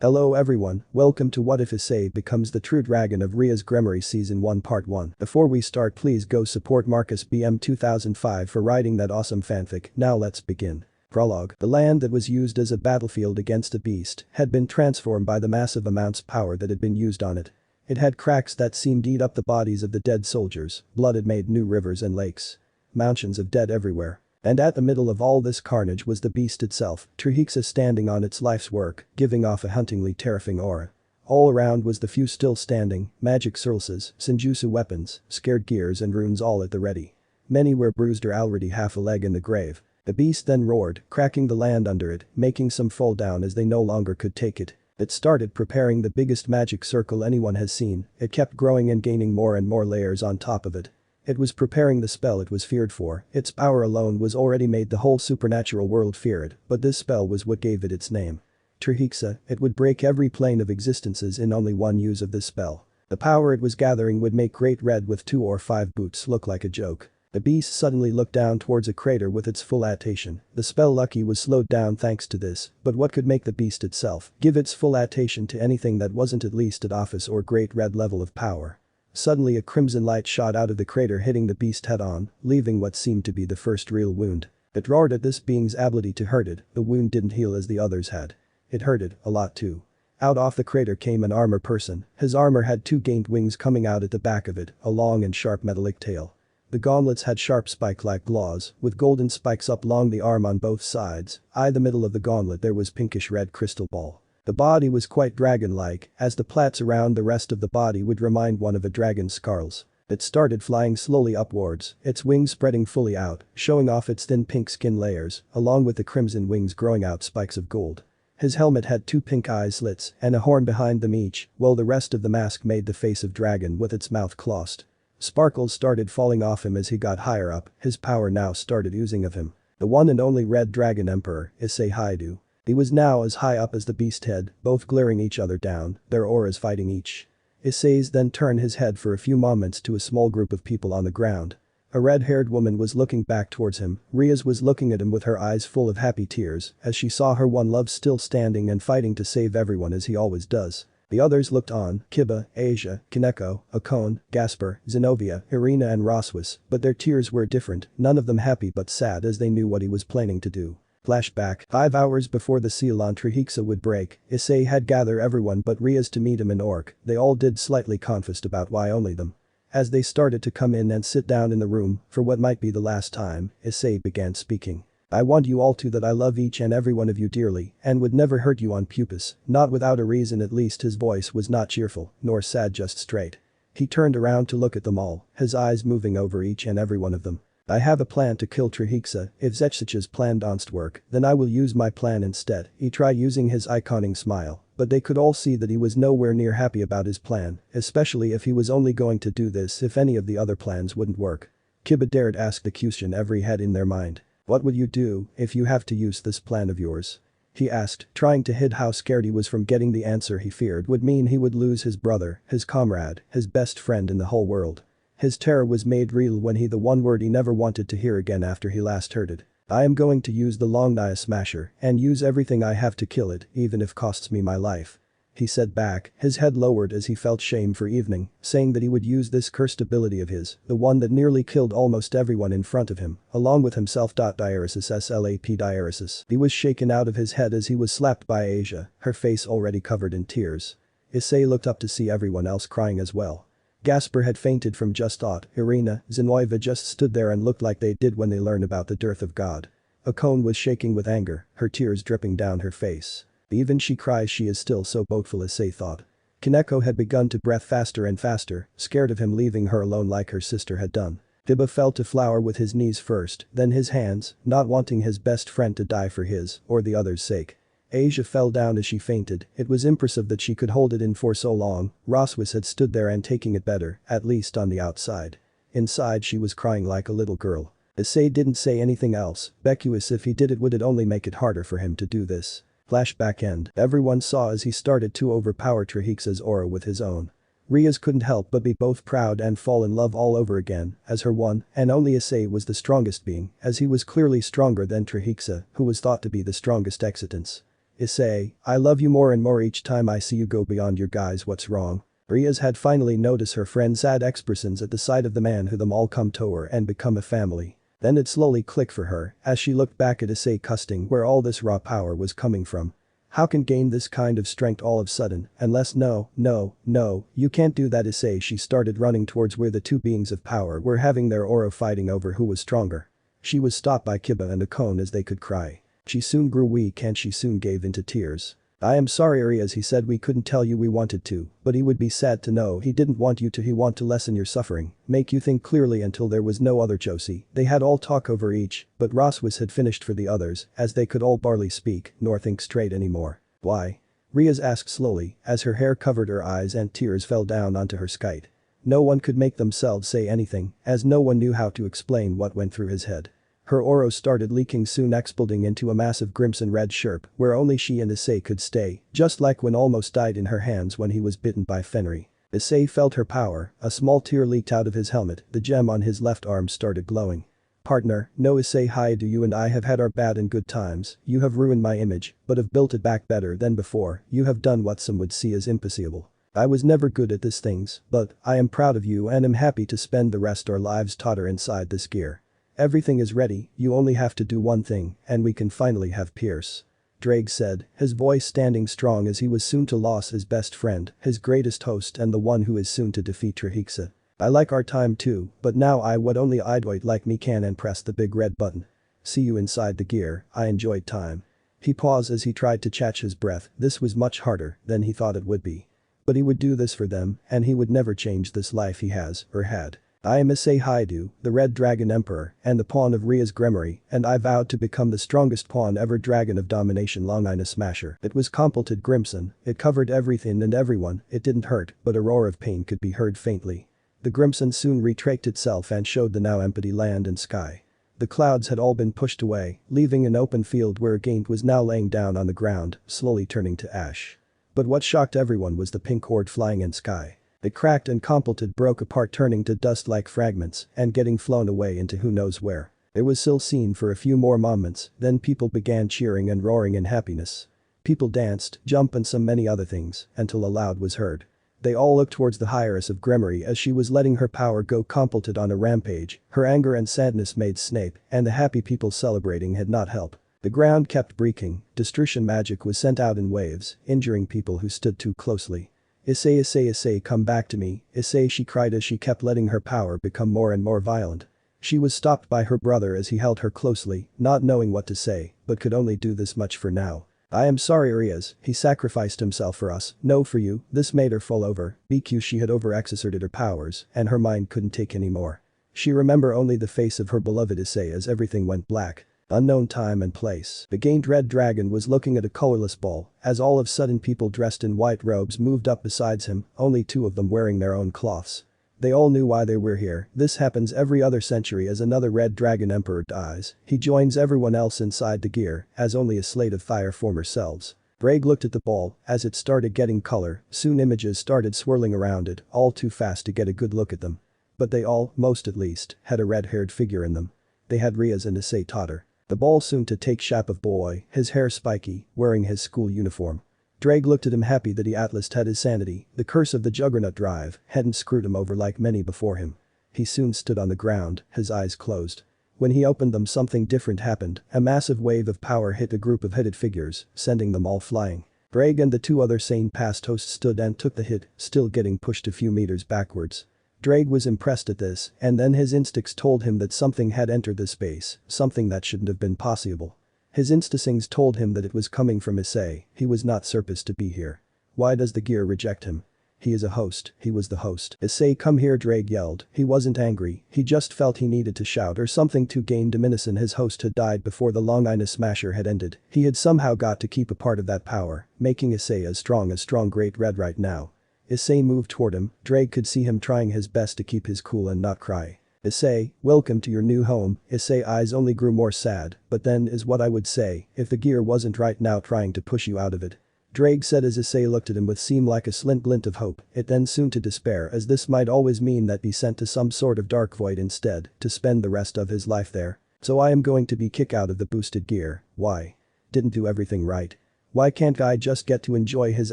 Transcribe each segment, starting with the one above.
Hello everyone, welcome to Whatifisseibecomes the True Dragon of Rias Gremory Season 1 Part 1. Before we start, please go support marcusbm2005 for writing that awesome fanfic. Now let's begin. Prologue. The land that was used as a battlefield against a beast had been transformed by the massive amounts of power that had been used on it. It had cracks that seemed to eat up the bodies of the dead soldiers, blood had made new rivers and lakes. Mountains of dead everywhere. And at the middle of all this carnage was the beast itself, Trihexa, standing on its life's work, giving off a hauntingly terrifying aura. All around was the few still standing, magic sources, senjutsu weapons, scared gears and runes all at the ready. Many were bruised or already half a leg in the grave. The beast then roared, cracking the land under it, making some fall down as they no longer could take it. It started preparing the biggest magic circle anyone has seen, it kept growing and gaining more and more layers on top of it. It was preparing the spell it was feared for, its power alone was already made the whole supernatural world fear it, but this spell was what gave it its name. Trihexa, it would break every plane of existences in only one use of this spell. The power it was gathering would make Great Red with 2 or 5 boots look like a joke. The beast suddenly looked down towards a crater with its full attention. The spell Lucky was slowed down thanks to this, but what could make the beast itself give its full attention to anything that wasn't at least at office or Great Red level of power? Suddenly a crimson light shot out of the crater, hitting the beast head-on, leaving what seemed to be the first real wound. It roared at this being's ability to hurt it. The wound didn't heal as the others had. It hurted a lot too. Out off the crater came an armor person. His armor had 2 gained wings coming out at the back of it, a long and sharp metallic tail. The gauntlets had sharp spike-like claws, with golden spikes up along the arm on both sides. The middle of the gauntlet there was pinkish red crystal ball. The body was quite dragon-like, as the plaits around the rest of the body would remind one of a dragon's scales. It started flying slowly upwards, its wings spreading fully out, showing off its thin pink skin layers, along with the crimson wings growing out spikes of gold. His helmet had 2 pink eye slits and a horn behind them each, while the rest of the mask made the face of dragon with its mouth closed. Sparkles started falling off him as he got higher up, his power now started oozing of him. The one and only reddragonemperor, Issei. He was now as high up as the beast head, both glaring each other down, their auras fighting each. Issei then turned his head for a few moments to a small group of people on the ground. A red-haired woman was looking back towards him. Rias was looking at him with her eyes full of happy tears as she saw her one love still standing and fighting to save everyone as he always does. The others looked on, Kiba, Asia, Kaneko, Akeno, Gasper, Zenobia, Irina and Roswis, but their tears were different, none of them happy but sad as they knew what he was planning to do. Flashback. 5 hours before the seal on Trihexa would break, Issei had gathered everyone but Rias to meet him in Orc. They all did slightly confused about why only them. As they started to come in and sit down in the room, for what might be the last time, Issei began speaking. I want you all to that I love each and every one of you dearly and would never hurt you on purpose, not without a reason. At least his voice was not cheerful, nor sad, just straight. He turned around to look at them all, his eyes moving over each and every one of them. I have a plan to kill Trihexa. If Zetchich's plan don't work, then I will use my plan instead. He tried using his iconic smile, but they could all see that he was nowhere near happy about his plan, especially if he was only going to do this if any of the other plans wouldn't work. Kiba dared ask the question every had in their mind. What would you do if you have to use this plan of yours? He asked, trying to hide how scared he was from getting the answer he feared would mean he would lose his brother, his comrade, his best friend in the whole world. His terror was made real when the one word he never wanted to hear again after he last heard it. I am going to use the long Nia smasher and use everything I have to kill it, even if costs me my life. He said back, his head lowered as he felt shame for evening, saying that he would use this cursed ability of his, the one that nearly killed almost everyone in front of him, along with himself. Diaresis. He was shaken out of his head as he was slapped by Asia, her face already covered in tears. Issei looked up to see everyone else crying as well. Gasper had fainted from just thought. Irina, Zenobia just stood there and looked like they did when they learned about the dearth of God. Akeno was shaking with anger, her tears dripping down her face. Even she cries, she is still so boastful, Issei thought. Kaneko had begun to breath faster and faster, scared of him leaving her alone like her sister had done. Kiba fell to floor with his knees first, then his hands, not wanting his best friend to die for his or the others' sake. Asia fell down as she fainted. It was impressive that she could hold it in for so long. Roswis had stood there and taking it better, at least on the outside. Inside she was crying like a little girl. Issei didn't say anything else, because if he did it would it only make it harder for him to do this. Flashback end. Everyone saw as he started to overpower Trihexa's aura with his own. Rias couldn't help but be both proud and fall in love all over again, as her one and only Issei was the strongest being, as he was clearly stronger than Trihexa, who was thought to be the strongest existence. Issei, I love you more and more each time I see you go beyond your guys, what's wrong? Rias had finally noticed her friend's sad expressions at the sight of the man who them all come to her and become a family. Then it slowly clicked for her as she looked back at Issei custing where all this raw power was coming from. How can gain this kind of strength all of sudden, unless no, you can't do that Issei. She started running towards where the two beings of power were having their aura fighting over who was stronger. She was stopped by Kiba and Akeno as they could cry. She soon grew weak and she soon gave into tears. I am sorry Rias, he said, we couldn't tell you we wanted to, but he would be sad to know he didn't want you to. He want to lessen your suffering, make you think clearly until there was no other choice. They had all talk over each, but Roswas had finished for the others as they could all barely speak nor think straight anymore. Why? Rias asked slowly as her hair covered her eyes and tears fell down onto her skite. No one could make themselves say anything as no one knew how to explain what went through his head. Her aura started leaking, soon exploding into a massive crimson red sherp where only she and Issei could stay, just like when almost died in her hands when he was bitten by Fenry. Issei felt her power, a small tear leaked out of his helmet, the gem on his left arm started glowing. Partner, no Issei, hi, do you and I have had our bad and good times, you have ruined my image, but have built it back better than before, you have done what some would see as impossible. I was never good at these things, but I am proud of you and am happy to spend the rest our lives together inside this gear. Everything is ready, you only have to do one thing, and we can finally have Pierce. Drake said, his voice standing strong as he was soon to lose his best friend, his greatest host and the one who is soon to defeat Trihexa. I like our time too, but now I would only I'd like me can and press the big red button. See you inside the gear, I enjoyed time. He paused as he tried to catch his breath, this was much harder than he thought it would be. But he would do this for them, and he would never change this life he has, or had. I am Issei Haidu, the Red Dragon Emperor and the pawn of Rias Gremory, and I vowed to become the strongest pawn ever, dragon of domination, Long Smasher. It was completed crimson, it covered everything and everyone, it didn't hurt, but a roar of pain could be heard faintly. The crimson soon retracted itself and showed the now empty land and sky. The clouds had all been pushed away, leaving an open field where Gaint was now laying down on the ground, slowly turning to ash. But what shocked everyone was the pink horde flying in sky. It cracked and completed broke apart, turning to dust like fragments and getting flown away into who knows where. It was still seen for a few more moments, then people began cheering and roaring in happiness. People danced, jumped and so many other things, until a loud was heard. They all looked towards the Rias of Gremory as she was letting her power go completed on a rampage, her anger and sadness made Snape, and the happy people celebrating had not helped. The ground kept breaking, destruction magic was sent out in waves, injuring people who stood too closely. Issei, come back to me, Issei, she cried as she kept letting her power become more and more violent. She was stopped by her brother as he held her closely, not knowing what to say, but could only do this much for now. I am sorry Rias, he sacrificed himself for us, no for you, this made her fall over, BQ she had overexerted her powers, and her mind couldn't take any more. She remember only the face of her beloved Issei as everything went black. Unknown time and place. The gained red dragon was looking at a colorless ball, as all of a sudden people dressed in white robes moved up besides him, only two of them wearing their own cloths. They all knew why they were here, this happens every other century as another red dragon emperor dies, he joins everyone else inside the gear, as only a slate of fire former selves. Braig looked at the ball, as it started getting color, soon images started swirling around it, all too fast to get a good look at them. But they all, most at least, had a red-haired figure in them. They had Rias and Issei Totter. The ball soon to take shape of boy, his hair spiky, wearing his school uniform. Drake looked at him happy that he at least had his sanity, the curse of the Juggernaut drive hadn't screwed him over like many before him. He soon stood on the ground, his eyes closed. When he opened them something different happened, a massive wave of power hit a group of hooded figures, sending them all flying. Drake and the two other sane past hosts stood and took the hit, still getting pushed a few meters backwards. Drake was impressed at this, and then his instincts told him that something had entered the space, something that shouldn't have been possible. His instincts told him that it was coming from Issei, he was not supposed to be here. Why does the gear reject him? He is a host, he was the host. Issei, come here, Drake yelled, he wasn't angry, he just felt he needed to shout or something to gain dominion. His host had died before the Long Smasher had ended, he had somehow got to keep a part of that power, making Issei as strong Great Red right now. Issei moved toward him, Drake could see him trying his best to keep his cool and not cry. Issei, welcome to your new home, Issei eyes only grew more sad, but then is what I would say, if the gear wasn't right now trying to push you out of it. Drake said as Issei looked at him with seemed like a slight glint of hope, it then soon to despair as this might always mean that be sent to some sort of dark void instead, to spend the rest of his life there. So I am going to be kicked out of the boosted gear, why? Didn't do everything right. Why can't I just get to enjoy his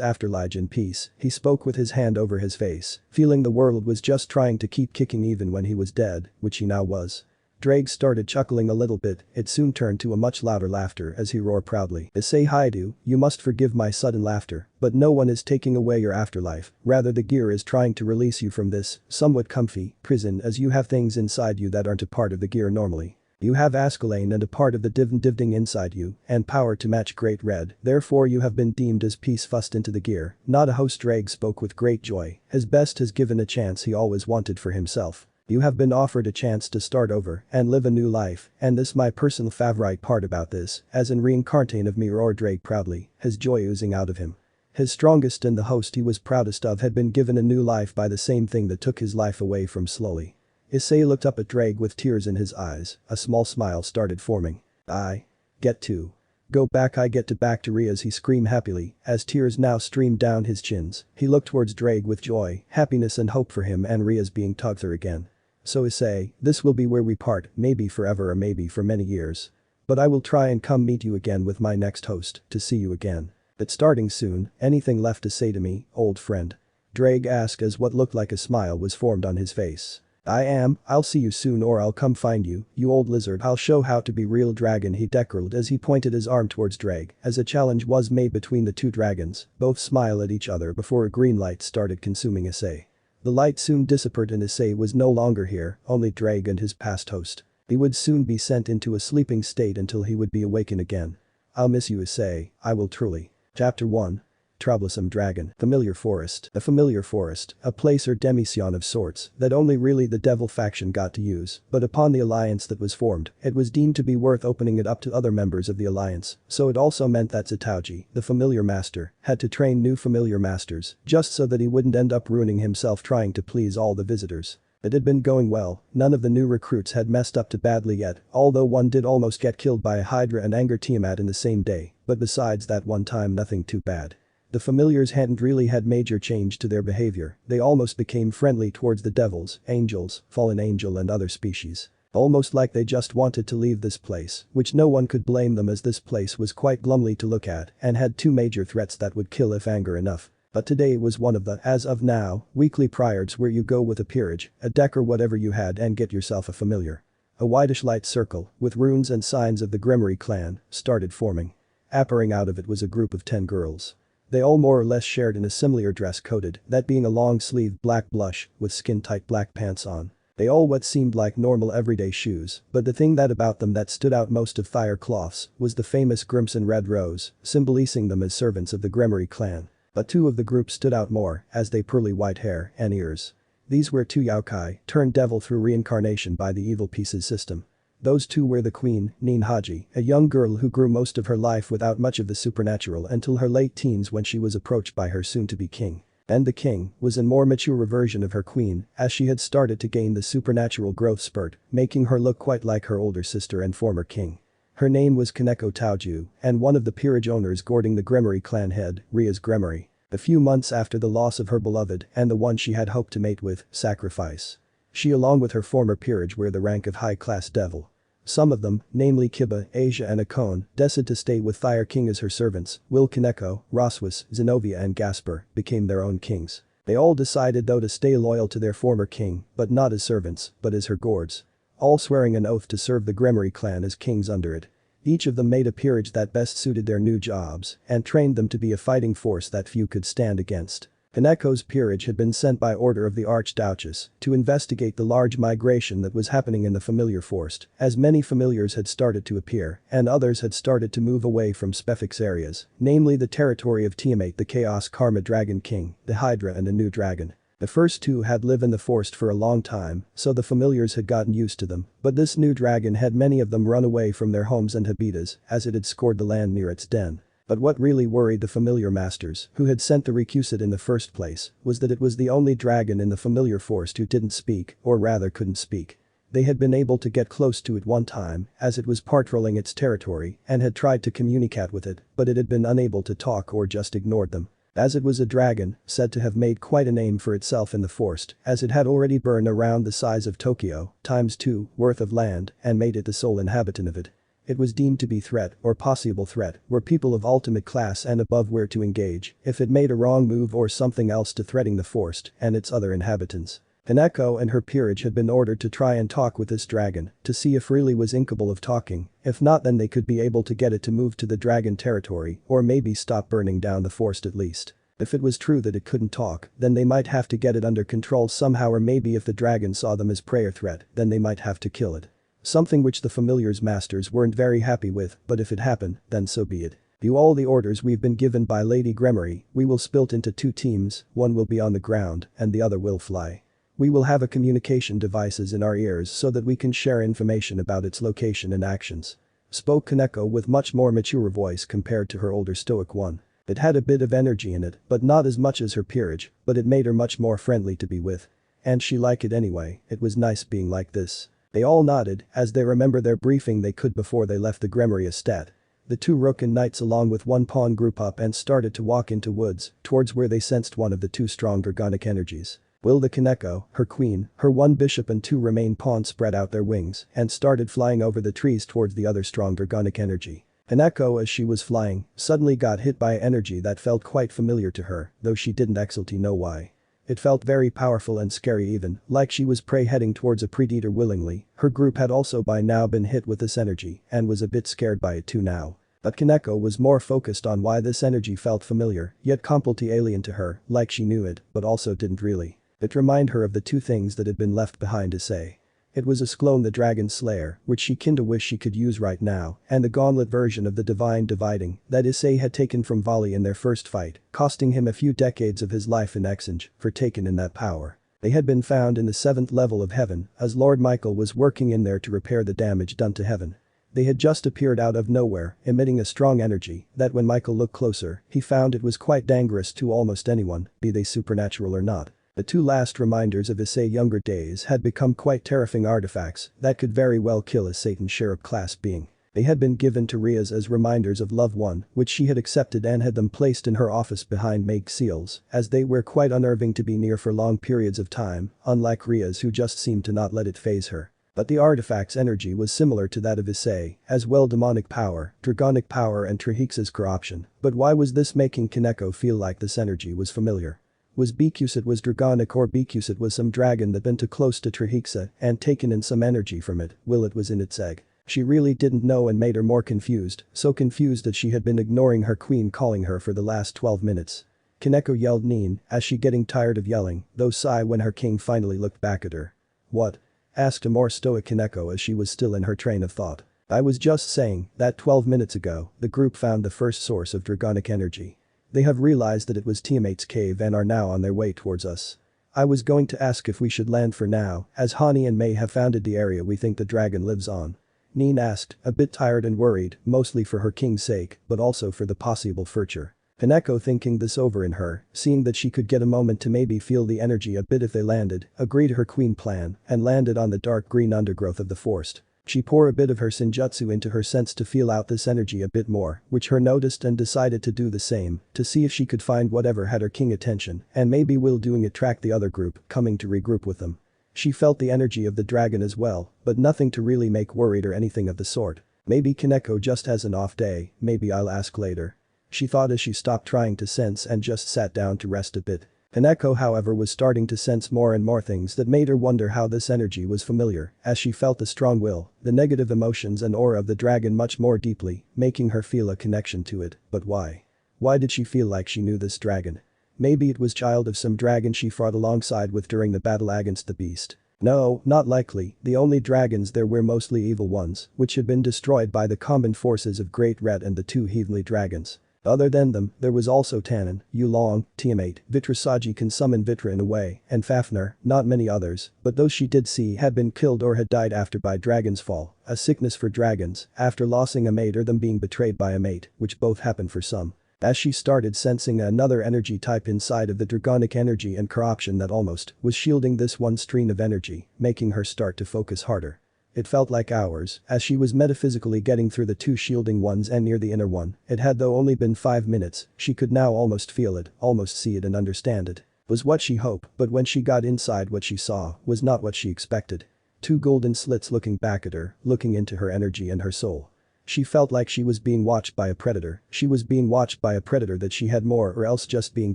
afterlife in peace? He spoke with his hand over his face, feeling the world was just trying to keep kicking even when he was dead, which he now was. Drake started chuckling a little bit, it soon turned to a much louder laughter as he roared proudly. Issei Haidu, you must forgive my sudden laughter, but no one is taking away your afterlife, rather the gear is trying to release you from this, somewhat comfy, prison as you have things inside you that aren't a part of the gear normally. You have Ascalane and a part of the divding inside you, and power to match Great Red, therefore you have been deemed as peace fussed into the gear, not a host. Drake spoke with great joy, his best has given a chance he always wanted for himself. You have been offered a chance to start over and live a new life, and this my personal favorite part about this, as in reincarnate of me roared Drake proudly, his joy oozing out of him. His strongest and the host he was proudest of had been given a new life by the same thing that took his life away from slowly. Issei looked up at Drake with tears in his eyes, a small smile started forming. I get to go back. I get to back to Rias, he screamed happily, as tears now streamed down his chins. He looked towards Drake with joy, happiness and hope for him and Rias being together again. So Issei, this will be where we part, maybe forever or maybe for many years. But I will try and come meet you again with my next host, to see you again. But starting soon, anything left to say to me, old friend? Drake asked as what looked like a smile was formed on his face. I'll see you soon or I'll come find you, you old lizard. I'll show how to be real dragon, he declared as he pointed his arm towards Drake, as a challenge was made between the two dragons, both smile at each other before a green light started consuming Issei. The light soon dissipated and Issei was no longer here, only Drake and his past host. He would soon be sent into a sleeping state until he would be awakened again. I'll miss you Issei, I will truly. Chapter 1. Troublesome Dragon. Familiar Forest. A familiar forest, a place or demission of sorts that only really the devil faction got to use, but upon the alliance that was formed, it was deemed to be worth opening it up to other members of the alliance, so it also meant that Zatauji, the familiar master, had to train new familiar masters, just so that he wouldn't end up ruining himself trying to please all the visitors. It had been going well, none of the new recruits had messed up too badly yet, although one did almost get killed by a Hydra and Anger Tiamat in the same day, but besides that one time nothing too bad. The familiars hadn't really had major change to their behavior, they almost became friendly towards the devils, angels, fallen angel and other species. Almost like they just wanted to leave this place, which no one could blame them as this place was quite glumly to look at and had two major threats that would kill if anger enough. But today was one of the, as of now, weekly periods where you go with a peerage, a deck or whatever you had and get yourself a familiar. A whitish light circle, with runes and signs of the Gremory clan, started forming. Appearing out of it was a group of 10 girls. They all more or less shared in a similar dress coded, that being a long-sleeved black blush with skin-tight black pants on. They all what seemed like normal everyday shoes, but the thing that about them that stood out most of fire cloths was the famous crimson red rose, symbolizing them as servants of the Gremory clan. But two of the group stood out more, as they pearly white hair and ears. These were two yokai, turned devil through reincarnation by the evil pieces system. Those two were the queen, Nin Haji, a young girl who grew most of her life without much of the supernatural until her late teens when she was approached by her soon-to-be king. And the king was a more mature version of her queen, as she had started to gain the supernatural growth spurt, making her look quite like her older sister and former king. Her name was Kaneko Taoju, and one of the peerage owners guarding the Gremory clan head, Rias Gremory. A few months after the loss of her beloved and the one she had hoped to mate with, sacrifice. She along with her former peerage were the rank of high-class devil. Some of them, namely Kiba, Asia and Akon, destined to stay with Fire King as her servants, Will Kaneko, Roswas, Zenobia and Gasper, became their own kings. They all decided though to stay loyal to their former king, but not as servants, but as her guards. All swearing an oath to serve the Gremory clan as kings under it. Each of them made a peerage that best suited their new jobs and trained them to be a fighting force that few could stand against. Kaneko's peerage had been sent by order of the Archduchess to investigate the large migration that was happening in the familiar forest, as many familiars had started to appear and others had started to move away from Spefix areas, namely the territory of Tiamat the Chaos Karma Dragon King, the Hydra and the New Dragon. The first two had lived in the forest for a long time, so the familiars had gotten used to them, but this new dragon had many of them run away from their homes and habitats as it had scored the land near its den. But what really worried the familiar masters, who had sent the recusant in the first place, was that it was the only dragon in the familiar forest who didn't speak, or rather couldn't speak. They had been able to get close to it one time, as it was patrolling its territory, and had tried to communicate with it, but it had been unable to talk or just ignored them. As it was a dragon, said to have made quite a name for itself in the forest, as it had already burned around the size of Tokyo, times 2, worth of land, and made it the sole inhabitant of it. It was deemed to be threat or possible threat where people of ultimate class and above were to engage if it made a wrong move or something else to threaten the forest and its other inhabitants. Akeno and her peerage had been ordered to try and talk with this dragon to see if really was incapable of talking, if not then they could be able to get it to move to the dragon territory or maybe stop burning down the forest at least. If it was true that it couldn't talk, then they might have to get it under control somehow or maybe if the dragon saw them as prey or threat, then they might have to kill it. Something which the familiar's masters weren't very happy with, but if it happened, then so be it. Do all the orders we've been given by Lady Gremory, we will split into 2 teams, one will be on the ground and the other will fly. We will have a communication devices in our ears so that we can share information about its location and actions. Spoke Kaneko with much more mature voice compared to her older stoic one. It had a bit of energy in it, but not as much as her peerage, but it made her much more friendly to be with. And she liked it anyway, it was nice being like this. They all nodded, as they remember their briefing they could before they left the Gremory estate. The 2 rook and knights along with 1 pawn group up and started to walk into woods, towards where they sensed one of the 2 strong dragonic energies. Will the Kaneko, her queen, her 1 bishop and 2 remain pawns spread out their wings and started flying over the trees towards the other strong dragonic energy. Kaneko as she was flying, suddenly got hit by energy that felt quite familiar to her, though she didn't exactly know why. It felt very powerful and scary even, like she was prey heading towards a predator willingly. Her group had also by now been hit with this energy and was a bit scared by it too now. But Kaneko was more focused on why this energy felt familiar, yet completely alien to her, like she knew it, but also didn't really. It reminded her of the 2 things that had been left behind Issei. It was Asclone the Dragon Slayer, which she kinda wished she could use right now, and the gauntlet version of the Divine Dividing that Issei had taken from Vali in their first fight, costing him a few decades of his life in exchange for taking in that power. They had been found in the 7th level of heaven as Lord Michael was working in there to repair the damage done to heaven. They had just appeared out of nowhere, emitting a strong energy that when Michael looked closer, he found it was quite dangerous to almost anyone, be they supernatural or not. The 2 last reminders of Issei's younger days had become quite terrifying artifacts that could very well kill a Satan Sheriff class being. They had been given to Rias as reminders of loved one, which she had accepted and had them placed in her office behind make seals, as they were quite unnerving to be near for long periods of time, unlike Rias who just seemed to not let it faze her. But the artifact's energy was similar to that of Issei, as well demonic power, dragonic power and Trihexa's corruption, but why was this making Kaneko feel like this energy was familiar? Was because it was dragonic or because it was some dragon that been too close to Trihexa and taken in some energy from it, will it was in its egg? She really didn't know and made her more confused, so confused that she had been ignoring her queen calling her for the last 12 minutes. Kaneko yelled Neen, as she getting tired of yelling, though sigh when her king finally looked back at her. What? Asked a more stoic Kaneko as she was still in her train of thought. I was just saying that 12 minutes ago, the group found the first source of dragonic energy. They have realized that it was Tiamat's cave and are now on their way towards us. I was going to ask if we should land for now, as Hani and May have founded the area we think the dragon lives on. Neen asked, a bit tired and worried, mostly for her king's sake, but also for the possible future. Kaneko thinking this over in her, seeing that she could get a moment to maybe feel the energy a bit if they landed, agreed her queen plan, and landed on the dark green undergrowth of the forest. She poured a bit of her senjutsu into her sense to feel out this energy a bit more, which her noticed and decided to do the same, to see if she could find whatever had her king attention, and maybe will doing attract the other group, coming to regroup with them. She felt the energy of the dragon as well, but nothing to really make worried or anything of the sort. Maybe Kaneko just has an off day, maybe I'll ask later. She thought as she stopped trying to sense and just sat down to rest a bit. Kaneko however was starting to sense more and more things that made her wonder how this energy was familiar, as she felt the strong will, the negative emotions and aura of the dragon much more deeply, making her feel a connection to it, but why? Why did she feel like she knew this dragon? Maybe it was child of some dragon she fought alongside with during the battle against the beast. No, not likely, the only dragons there were mostly evil ones, which had been destroyed by the combined forces of Great Red and the 2 heavenly dragons. Other than them, there was also Tannen, Yulong, Tiamat, Vitrasaji can summon Vitra in a way, and Fafnir, not many others, but those she did see had been killed or had died after by dragon's fall, a sickness for dragons, after losing a mate or them being betrayed by a mate, which both happened for some. As she started sensing another energy type inside of the dragonic energy and corruption that almost was shielding this one stream of energy, making her start to focus harder. It felt like hours, as she was metaphysically getting through the 2 shielding ones and near the inner one. It had though only been 5 minutes, she could now almost feel it, almost see it and understand it. Was what she hoped, but when she got inside what she saw was not what she expected. 2 golden slits looking back at her, looking into her energy and her soul. She felt like she was being watched by a predator. She was being watched by a predator that she had more or else just being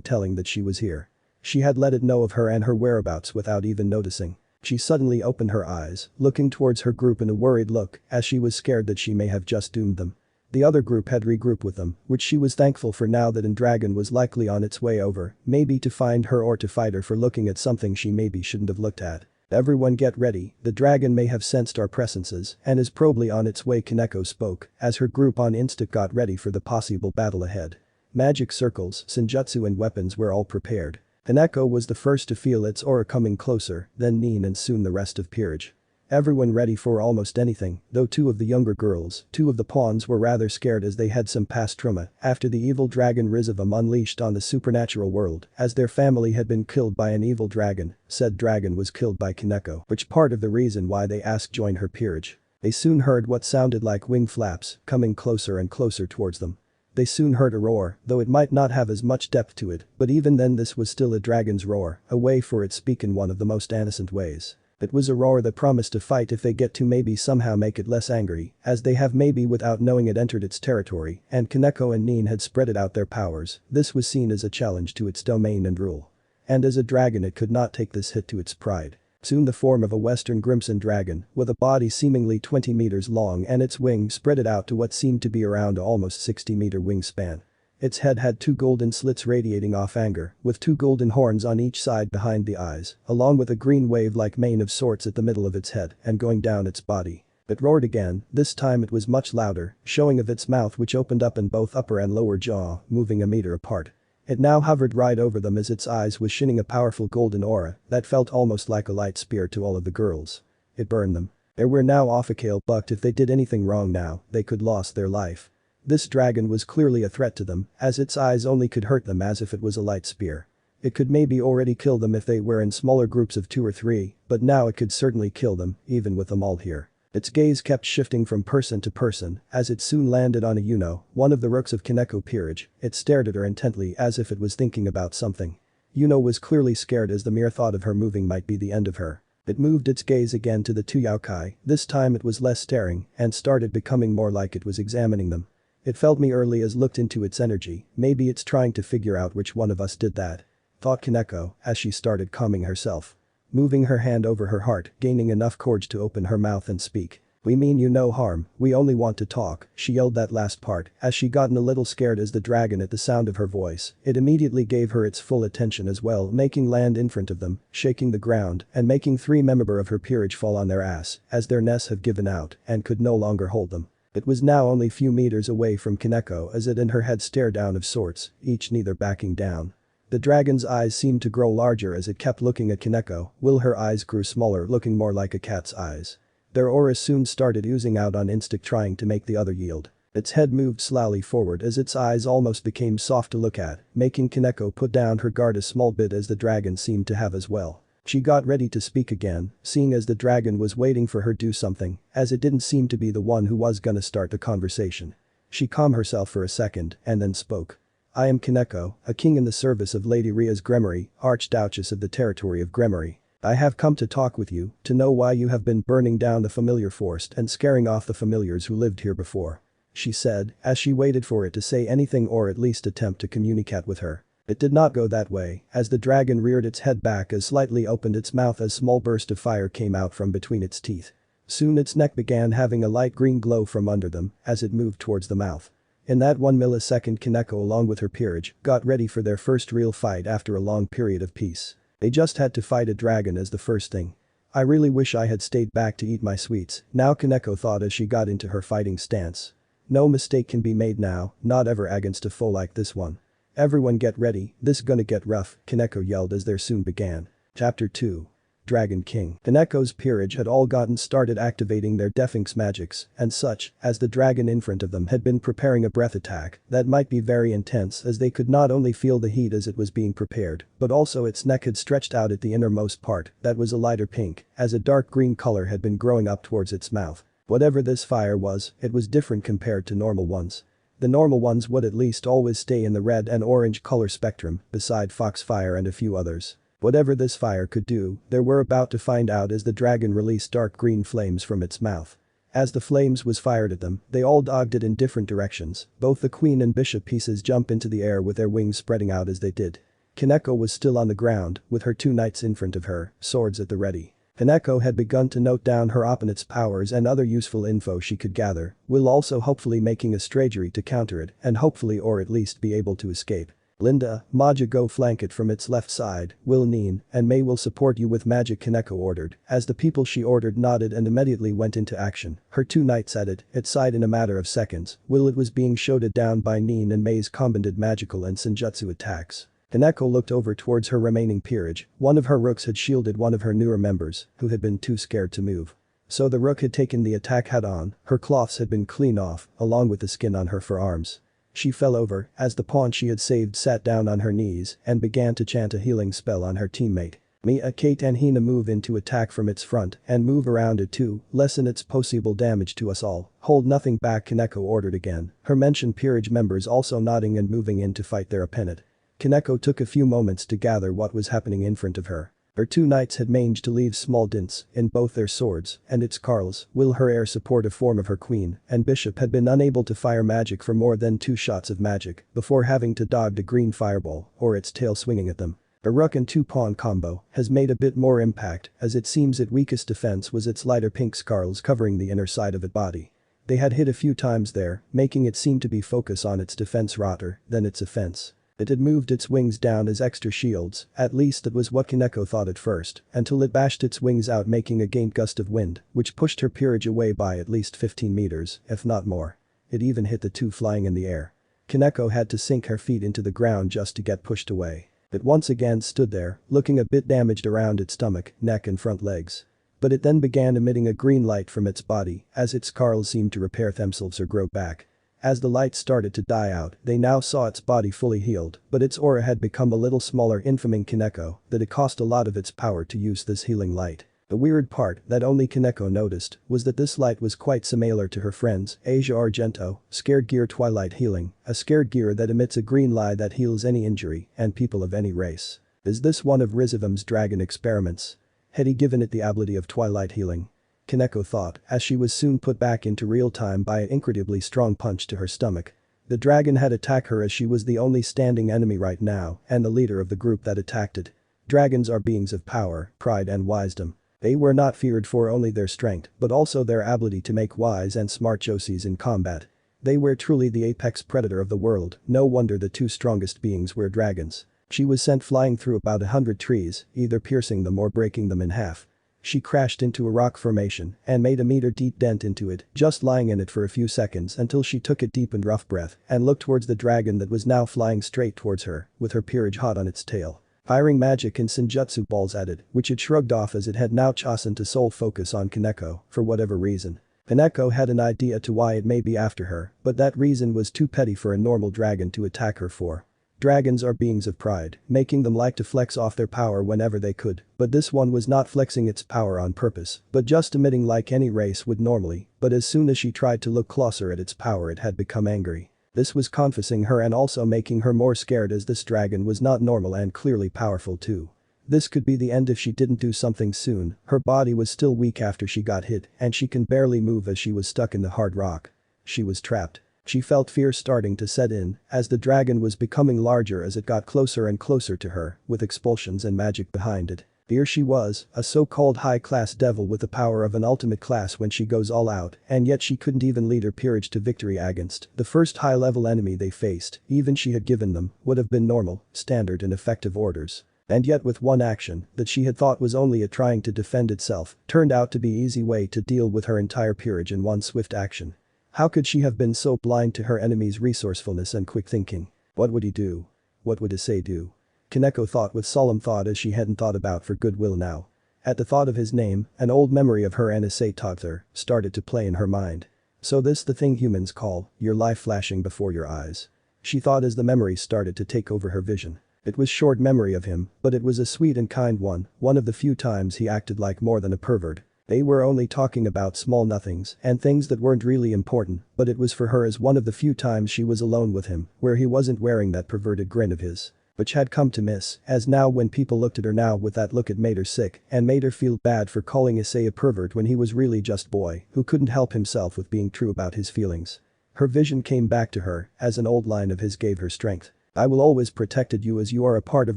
telling that she was here. She had let it know of her and her whereabouts without even noticing. She suddenly opened her eyes, looking towards her group in a worried look as she was scared that she may have just doomed them. The other group had regrouped with them, which she was thankful for now that dragon was likely on its way over, maybe to find her or to fight her for looking at something she maybe shouldn't have looked at. Everyone get ready, the dragon may have sensed our presences and is probably on its way, Kaneko spoke as her group on instinct got ready for the possible battle ahead. Magic circles, senjutsu and weapons were all prepared. Kaneko was the first to feel its aura coming closer, then Nin and soon the rest of peerage. Everyone ready for almost anything, though two of the younger girls, two of the pawns were rather scared as they had some past trauma after the evil dragon Risavam unleashed on the supernatural world as their family had been killed by an evil dragon. Said dragon was killed by Kaneko, which part of the reason why they asked join her peerage. They soon heard what sounded like wing flaps coming closer and closer towards them. They soon heard a roar, though it might not have as much depth to it, but even then this was still a dragon's roar, a way for it speak in one of the most innocent ways. It was a roar that promised to fight if they get to maybe somehow make it less angry, as they have maybe without knowing it entered its territory, and Kaneko and Nin had spread out their powers. This was seen as a challenge to its domain and rule. And as a dragon it could not take this hit to its pride. Soon the form of a western crimson dragon, with a body seemingly 20 meters long and its wings spread it out to what seemed to be around almost 60-meter wingspan. Its head had two golden slits radiating off anger, with two golden horns on each side behind the eyes, along with a green wave-like mane of sorts at the middle of its head and going down its body. It roared again, this time it was much louder, showing of its mouth which opened up in both upper and lower jaw, moving a meter apart. It now hovered right over them as its eyes was shining a powerful golden aura that felt almost like a light spear to all of the girls. It burned them. They were now off a kale, but if they did anything wrong now, they could lose their life. This dragon was clearly a threat to them, as its eyes only could hurt them as if it was a light spear. It could maybe already kill them if they were in smaller groups of 2 or 3, but now it could certainly kill them, even with them all here. Its gaze kept shifting from person to person, as it soon landed on Yuno, one of the rooks of Kaneko peerage. It stared at her intently as if it was thinking about something. Yuno was clearly scared as the mere thought of her moving might be the end of her. It moved its gaze again to the two yokai, this time it was less staring and started becoming more like it was examining them. It felt me early as looked into its energy, maybe it's trying to figure out which one of us did that. Thought Kaneko, as she started calming herself. Moving her hand over her heart, gaining enough courage to open her mouth and speak. "We mean you no harm, we only want to talk," she yelled that last part, as she gotten a little scared as the dragon at the sound of her voice. It immediately gave her its full attention as well, making land in front of them, shaking the ground, and making 3 members of her peerage fall on their ass, as their nests have given out and could no longer hold them. It was now only few meters away from Kaneko as it and her head stare down of sorts, each neither backing down. The dragon's eyes seemed to grow larger as it kept looking at Kaneko, while her eyes grew smaller, looking more like a cat's eyes. Their auras soon started oozing out on instinct, trying to make the other yield. Its head moved slowly forward as its eyes almost became soft to look at, making Kaneko put down her guard a small bit as the dragon seemed to have as well. She got ready to speak again, seeing as the dragon was waiting for her to do something, as it didn't seem to be the one who was gonna start the conversation. She calmed herself for a second and then spoke. "I am Kaneko, a king in the service of Lady Rias Gremory, Archduchess of the territory of Gremory. I have come to talk with you, to know why you have been burning down the familiar forest and scaring off the familiars who lived here before," she said, as she waited for it to say anything or at least attempt to communicate with her. It did not go that way, as the dragon reared its head back as slightly opened its mouth as small burst of fire came out from between its teeth. Soon its neck began having a light green glow from under them as it moved towards the mouth. In that 1 millisecond Kaneko along with her peerage got ready for their first real fight after a long period of peace. They just had to fight a dragon as the first thing. "I really wish I had stayed back to eat my sweets," now Kaneko thought as she got into her fighting stance. "No mistake can be made now, not ever against a foe like this one. Everyone get ready, this gonna get rough," Kaneko yelled as there soon began. Chapter 2. Dragon King. Kaneko's peerage had all gotten started activating their Definx magics and such, as the dragon in front of them had been preparing a breath attack that might be very intense as they could not only feel the heat as it was being prepared, but also its neck had stretched out at the innermost part that was a lighter pink as a dark green color had been growing up towards its mouth. Whatever this fire was, it was different compared to normal ones. The normal ones would at least always stay in the red and orange color spectrum, beside foxfire and a few others. Whatever this fire could do, they were about to find out as the dragon released dark green flames from its mouth. As the flames was fired at them, they all dodged it in different directions. Both the queen and bishop pieces jump into the air with their wings spreading out as they did. Kaneko was still on the ground, with her 2 knights in front of her, swords at the ready. Kaneko had begun to note down her opponent's powers and other useful info she could gather, while also hopefully making a strategy to counter it and hopefully or at least be able to escape. Linda, Maja go flank it from its left side, Will Neen, and May will support you with magic, Kaneko ordered, as the people she ordered nodded and immediately went into action, her 2 knights at its side in a matter of seconds, while it was being shouted down by Neen and May's combined magical and senjutsu attacks. Kaneko looked over towards her remaining peerage, one of her rooks had shielded one of her newer members, who had been too scared to move. So the rook had taken the attack head on, her cloths had been cleaned off, along with the skin on her forearms. She fell over, as the pawn she had saved sat down on her knees and began to chant a healing spell on her teammate. Mia, Kate and Hina move in to attack from its front and move around it to lessen its possible damage to us all. Hold nothing back, Kaneko ordered again, her mentioned peerage members also nodding and moving in to fight their opponent. Kaneko took a few moments to gather what was happening in front of her. Her 2 knights had managed to leave small dints in both their swords and its carls, while her heir supportive form of her queen and bishop had been unable to fire magic for more than 2 shots of magic before having to dodge a green fireball or its tail swinging at them. A rook and 2-pawn combo has made a bit more impact as it seems its weakest defense was its lighter pink scarls covering the inner side of its body. They had hit a few times there, making it seem to be focus on its defense rather than its offense. It had moved its wings down as extra shields, at least that was what Kaneko thought at first, until it bashed its wings out making a gaint gust of wind, which pushed her peerage away by at least 15 meters, if not more. It even hit the 2 flying in the air. Kaneko had to sink her feet into the ground just to get pushed away. It once again stood there, looking a bit damaged around its stomach, neck and front legs. But it then began emitting a green light from its body, as its carls seemed to repair themselves or grow back. As the light started to die out, they now saw its body fully healed, but its aura had become a little smaller, informing Kaneko that it cost a lot of its power to use this healing light. The weird part that only Kaneko noticed was that this light was quite similar to her friend's Asia Argento, Scared Gear Twilight Healing, a scared gear that emits a green light that heals any injury and people of any race. Is this one of Rizivum's dragon experiments? Had he given it the ability of Twilight Healing? Kaneko thought, as she was soon put back into real time by an incredibly strong punch to her stomach. The dragon had attacked her as she was the only standing enemy right now and the leader of the group that attacked it. Dragons are beings of power, pride and wisdom. They were not feared for only their strength but also their ability to make wise and smart choices in combat. They were truly the apex predator of the world, no wonder the 2 strongest beings were dragons. She was sent flying through about 100 trees, either piercing them or breaking them in half. She crashed into a rock formation and made a meter-deep dent into it, just lying in it for a few seconds until she took a deep and rough breath and looked towards the dragon that was now flying straight towards her, with her peerage hot on its tail. Firing magic and senjutsu balls at it, which it shrugged off as it had now chosen to sole focus on Kaneko, for whatever reason. Kaneko had an idea to why it may be after her, but that reason was too petty for a normal dragon to attack her for. Dragons are beings of pride, making them like to flex off their power whenever they could, but this one was not flexing its power on purpose, but just emitting like any race would normally, but as soon as she tried to look closer at its power it had become angry. This was confusing her and also making her more scared as this dragon was not normal and clearly powerful too. This could be the end if she didn't do something soon, her body was still weak after she got hit and she can barely move as she was stuck in the hard rock. She was trapped. She felt fear starting to set in as the dragon was becoming larger as it got closer and closer to her, with expulsions and magic behind it. Here she was, a so-called high-class devil with the power of an ultimate class when she goes all out, and yet she couldn't even lead her peerage to victory against the first high-level enemy they faced, even she had given them would have been normal, standard and effective orders. And yet with one action that she had thought was only it trying to defend itself, turned out to be easy way to deal with her entire peerage in one swift action. How could she have been so blind to her enemy's resourcefulness and quick thinking? What would he do? What would Issei do? Kaneko thought with solemn thought as she hadn't thought about for goodwill now. At the thought of his name, an old memory of her and Issei together started to play in her mind. So this the thing humans call your life flashing before your eyes. She thought as the memory started to take over her vision. It was short memory of him, but it was a sweet and kind one of the few times he acted like more than a pervert. They were only talking about small nothings and things that weren't really important, but it was for her as one of the few times she was alone with him where he wasn't wearing that perverted grin of his. which had come to miss, as now when people looked at her now with that look it made her sick and made her feel bad for calling Issei a pervert when he was really just boy who couldn't help himself with being true about his feelings. Her vision came back to her as an old line of his gave her strength. "I will always protected you as you are a part of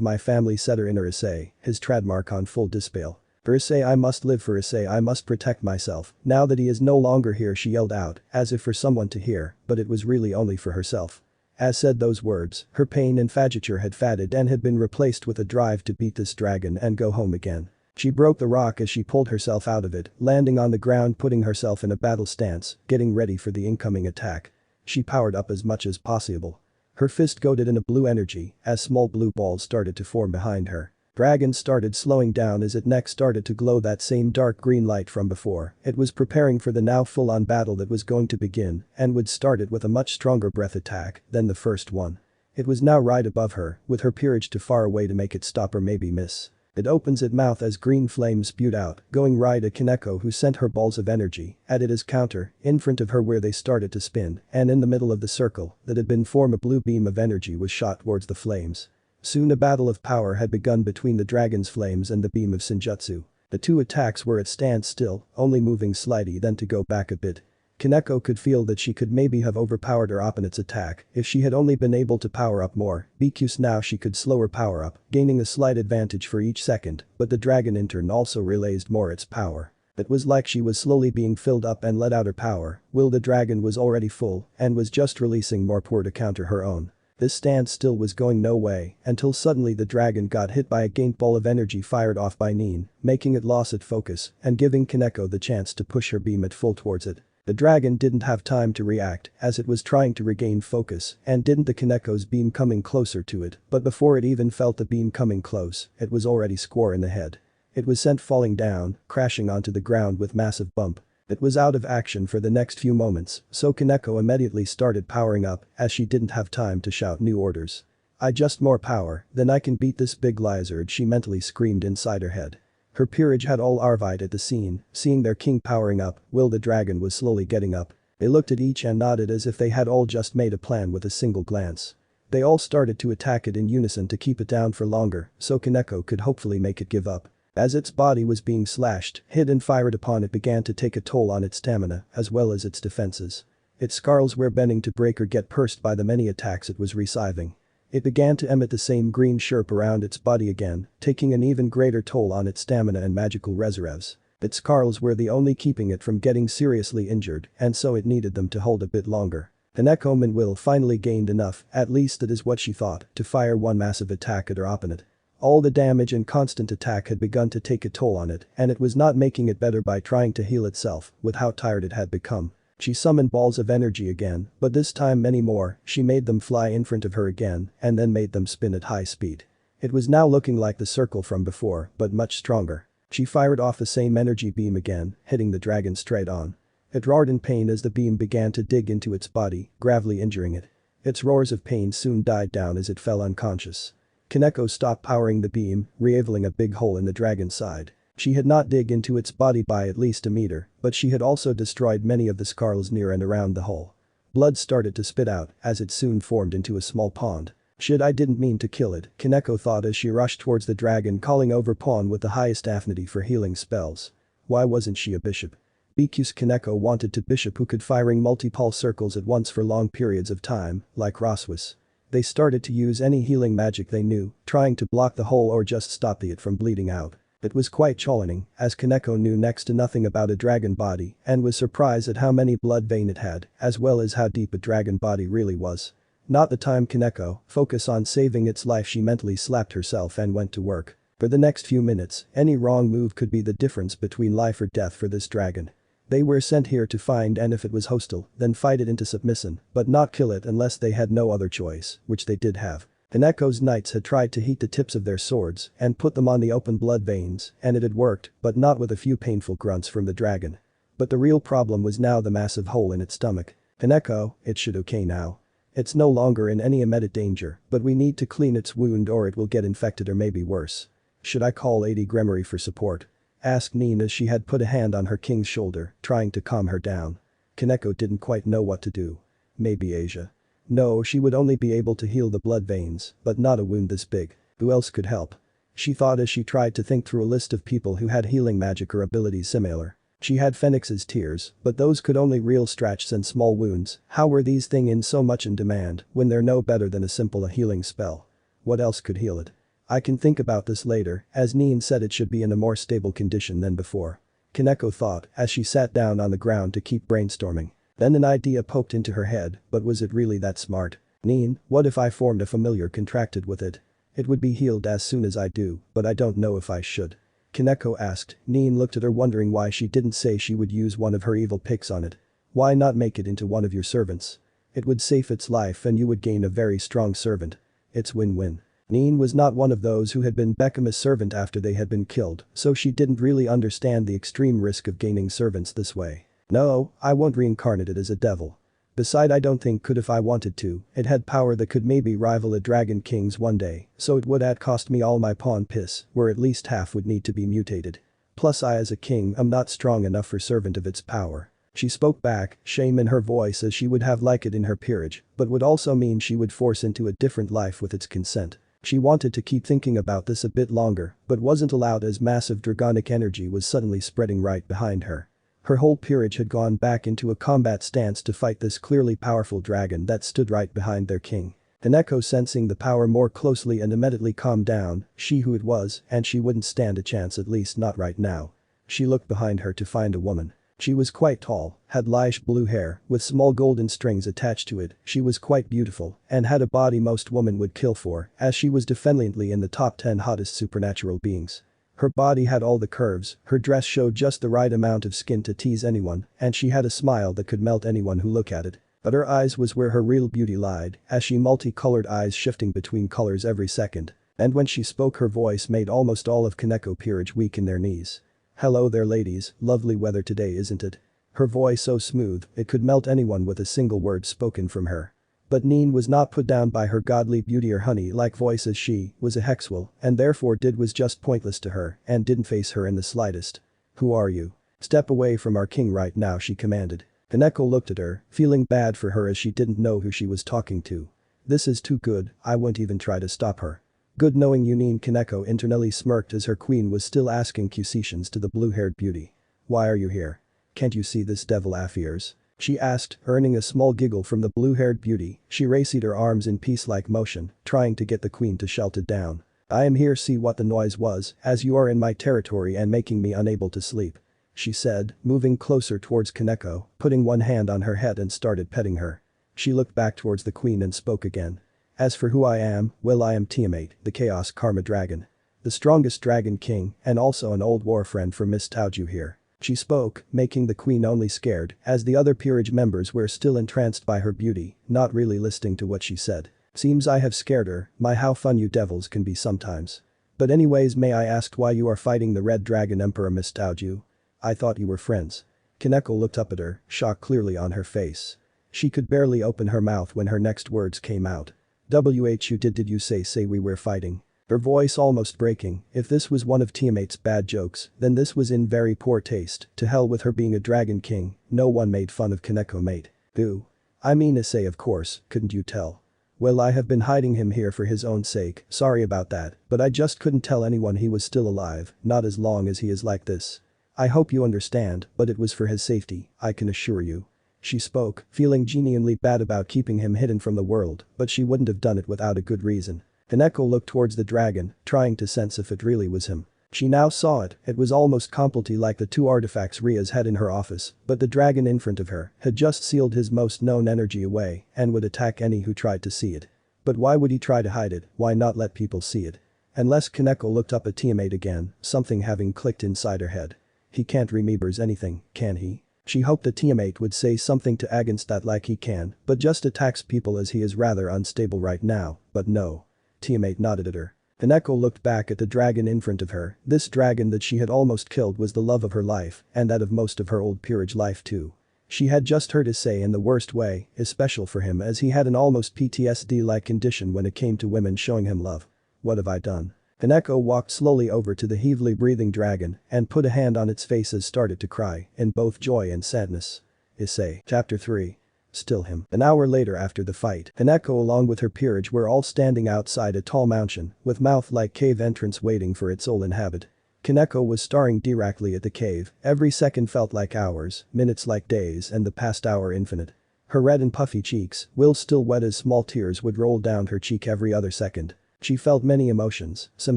my family," said her inner Issei, his trademark on full display. "For Issei I must live, for Issei I must protect myself, now that he is no longer here," she yelled out, as if for someone to hear, but it was really only for herself. As said those words, her pain and fadgeture had faded and had been replaced with a drive to beat this dragon and go home again. She broke the rock as she pulled herself out of it, landing on the ground, putting herself in a battle stance, getting ready for the incoming attack. She powered up as much as possible. Her fist goaded in a blue energy as small blue balls started to form behind her. Dragon started slowing down as it next started to glow that same dark green light from before. It was preparing for the now full-on battle that was going to begin and would start it with a much stronger breath attack than the first one. It was now right above her, with her peerage too far away to make it stop or maybe miss. It opens its mouth as green flames spewed out, going right at Kaneko, who sent her balls of energy at it as counter, in front of her where they started to spin, and in the middle of the circle that had been formed a blue beam of energy was shot towards the flames. Soon a battle of power had begun between the dragon's flames and the beam of Senjutsu. The two attacks were at standstill, only moving slightly then to go back a bit. Kaneko could feel that she could maybe have overpowered her opponent's attack if she had only been able to power up more, because now she could slow her power up, gaining a slight advantage for each second, but the dragon in turn also realized more its power. It was like she was slowly being filled up and let out her power, while the dragon was already full and was just releasing more power to counter her own. This standstill was going no way until suddenly the dragon got hit by a gained ball of energy fired off by Nin, making it lose its focus and giving Kaneko the chance to push her beam at full towards it. The dragon didn't have time to react as it was trying to regain focus and didn't the Kaneko's beam coming closer to it, but before it even felt the beam coming close, it was already square in the head. It was sent falling down, crashing onto the ground with massive bump. It was out of action for the next few moments, so Kaneko immediately started powering up as she didn't have time to shout new orders. "I just more power, then I can beat this big lizard," she mentally screamed inside her head. Her peerage had all arrived at the scene, seeing their king powering up, while the dragon was slowly getting up. They looked at each and nodded as if they had all just made a plan with a single glance. They all started to attack it in unison to keep it down for longer, so Kaneko could hopefully make it give up. As its body was being slashed, hit and fired upon, it began to take a toll on its stamina as well as its defenses. Its skulls were bending to break or get pierced by the many attacks it was receiving. It began to emit the same green chirp around its body again, taking an even greater toll on its stamina and magical reserves. Its skulls were the only keeping it from getting seriously injured, and so it needed them to hold a bit longer. Kaneko Will finally gained enough, at least that is what she thought, to fire one massive attack at her opponent. All the damage and constant attack had begun to take a toll on it, and it was not making it better by trying to heal itself with how tired it had become. She summoned balls of energy again, but this time many more. She made them fly in front of her again and then made them spin at high speed. It was now looking like the circle from before, but much stronger. She fired off the same energy beam again, hitting the dragon straight on. It roared in pain as the beam began to dig into its body, gravely injuring it. Its roars of pain soon died down as it fell unconscious. Kaneko stopped powering the beam, revealing a big hole in the dragon's side. She had not dig into its body by at least a meter, but she had also destroyed many of the skulls near and around the hole. Blood started to spit out as it soon formed into a small pond. "Shit, I didn't mean to kill it," Kaneko thought as she rushed towards the dragon, calling over pawn with the highest affinity for healing spells. Why wasn't she a bishop? Because Kaneko wanted to bishop who could firing multiple circles at once for long periods of time, like Roswis. They started to use any healing magic they knew, trying to block the hole or just stop it from bleeding out. It was quite challenging, as Kaneko knew next to nothing about a dragon body and was surprised at how many blood veins it had, as well as how deep a dragon body really was. Not the time Kaneko focus on saving its life. She mentally slapped herself and went to work. For the next few minutes, any wrong move could be the difference between life or death for this dragon. They were sent here to find, and if it was hostile, then fight it into submission, but not kill it unless they had no other choice, which they did have. Kaneko's knights had tried to heat the tips of their swords and put them on the open blood veins, and it had worked, but not with a few painful grunts from the dragon. But the real problem was now the massive hole in its stomach. Kaneko, it should okay now. It's no longer in any immediate danger, but we need to clean its wound or it will get infected or maybe worse. Should I call Lady Gremory for support? Asked Nin as she had put a hand on her king's shoulder, trying to calm her down. Kaneko didn't quite know what to do. Maybe Asia. No, she would only be able to heal the blood veins, but not a wound this big. Who else could help? She thought as she tried to think through a list of people who had healing magic or abilities similar. She had Phoenix's tears, but those could only heal scratches and small wounds. How were these things in so much in demand when they're no better than a simple healing spell? What else could heal it? I can think about this later, as Neen said it should be in a more stable condition than before. Kaneko thought as she sat down on the ground to keep brainstorming. Then an idea poked into her head, but was it really that smart? Neen, what if I formed a familiar contracted with it? It would be healed as soon as I do, but I don't know if I should. Kaneko asked. Neen looked at her wondering why she didn't say she would use one of her evil pics on it. Why not make it into one of your servants? It would save its life and you would gain a very strong servant. It's win-win. Neen was not one of those who had been Becomes servant after they had been killed, so she didn't really understand the extreme risk of gaining servants this way. No, I won't reincarnate it as a devil. Beside I don't think could if I wanted to, it had power that could maybe rival a dragon king's one day, so it would have cost me all my pawn piss, where at least half would need to be mutated. Plus I as a king am not strong enough for servant of its power. She spoke back, shame in her voice as she would have liked it in her peerage, but would also mean she would force into a different life with its consent. She wanted to keep thinking about this a bit longer, but wasn't allowed as massive dragonic energy was suddenly spreading right behind her. Her whole peerage had gone back into a combat stance to fight this clearly powerful dragon that stood right behind their king. Kaneko sensing the power more closely and immediately calmed down, she who it was, and she wouldn't stand a chance at least not right now. She looked behind her to find a woman. She was quite tall, had light blue hair, with small golden strings attached to it, she was quite beautiful, and had a body most women would kill for, as she was definitely in the top 10 hottest supernatural beings. Her body had all the curves, her dress showed just the right amount of skin to tease anyone, and she had a smile that could melt anyone who looked at it. But her eyes was where her real beauty lied, as she multicolored eyes shifting between colors every second. And when she spoke her voice made almost all of Kaneko peerage weak in their knees. Hello there ladies, lovely weather today isn't it? Her voice so smooth, it could melt anyone with a single word spoken from her. But Neen was not put down by her godly beauty or honey-like voice as she was a hexwell and therefore was just pointless to her and didn't face her in the slightest. Who are you? Step away from our king right now she commanded. Kaneko looked at her, feeling bad for her as she didn't know who she was talking to. This is too good, I won't even try to stop her. Good knowing you Neen Kaneko internally smirked as her queen was still asking questions to the blue-haired beauty. Why are you here? Can't you see this devil affairs? She asked, earning a small giggle from the blue-haired beauty. She raised her arms in peace-like motion, trying to get the queen to shout it down. I am here see what the noise was, as you are in my territory and making me unable to sleep. She said, moving closer towards Kaneko, putting one hand on her head and started petting her. She looked back towards the queen and spoke again. As for who I am, well I am Tiamat, the Chaos Karma Dragon. The strongest dragon king and also an old war friend for Miss Taoju here. She spoke, making the queen only scared, as the other peerage members were still entranced by her beauty, not really listening to what she said. Seems I have scared her, my how fun you devils can be sometimes. But anyways may I ask why you are fighting the Red Dragon Emperor Miss Taoju? I thought you were friends. Kaneko looked up at her, shock clearly on her face. She could barely open her mouth when her next words came out. Who did you say we were fighting? Her voice almost breaking, if this was one of Tiamat's bad jokes, then this was in very poor taste, to hell with her being a dragon king, no one made fun of Kaneko mate. Who? I mean Issei of course, couldn't you tell? Well I have been hiding him here for his own sake, sorry about that, but I just couldn't tell anyone he was still alive, not as long as he is like this. I hope you understand, but it was for his safety, I can assure you. She spoke, feeling genuinely bad about keeping him hidden from the world, but she wouldn't have done it without a good reason. Kaneko looked towards the dragon, trying to sense if it really was him. She now saw it was almost completely like the two artifacts Rias had in her office, but the dragon in front of her had just sealed his most known energy away and would attack any who tried to see it. But why would he try to hide it, why not let people see it? Unless Kaneko looked up at Tiamat again, something having clicked inside her head. He can't remembers anything, can he? She hoped that Tiamat would say something to against that like he can, but just attacks people as he is rather unstable right now, but no. Tiamat nodded at her. Kaneko looked back at the dragon in front of her, this dragon that she had almost killed was the love of her life and that of most of her old peerage life too. She had just heard Issei in the worst way, especially for him as he had an almost PTSD-like condition when it came to women showing him love. What have I done? Kaneko walked slowly over to the heavily breathing dragon and put a hand on its face as started to cry in both joy and sadness. Issei. Chapter 3. Still him. An hour later after the fight, Haneko along with her peerage were all standing outside a tall mansion, with mouth-like cave entrance waiting for its sole inhabit. Kaneko was staring directly at the cave, every second felt like hours, minutes like days and the past hour infinite. Her red and puffy cheeks, while still wet as small tears would roll down her cheek every other second. She felt many emotions, some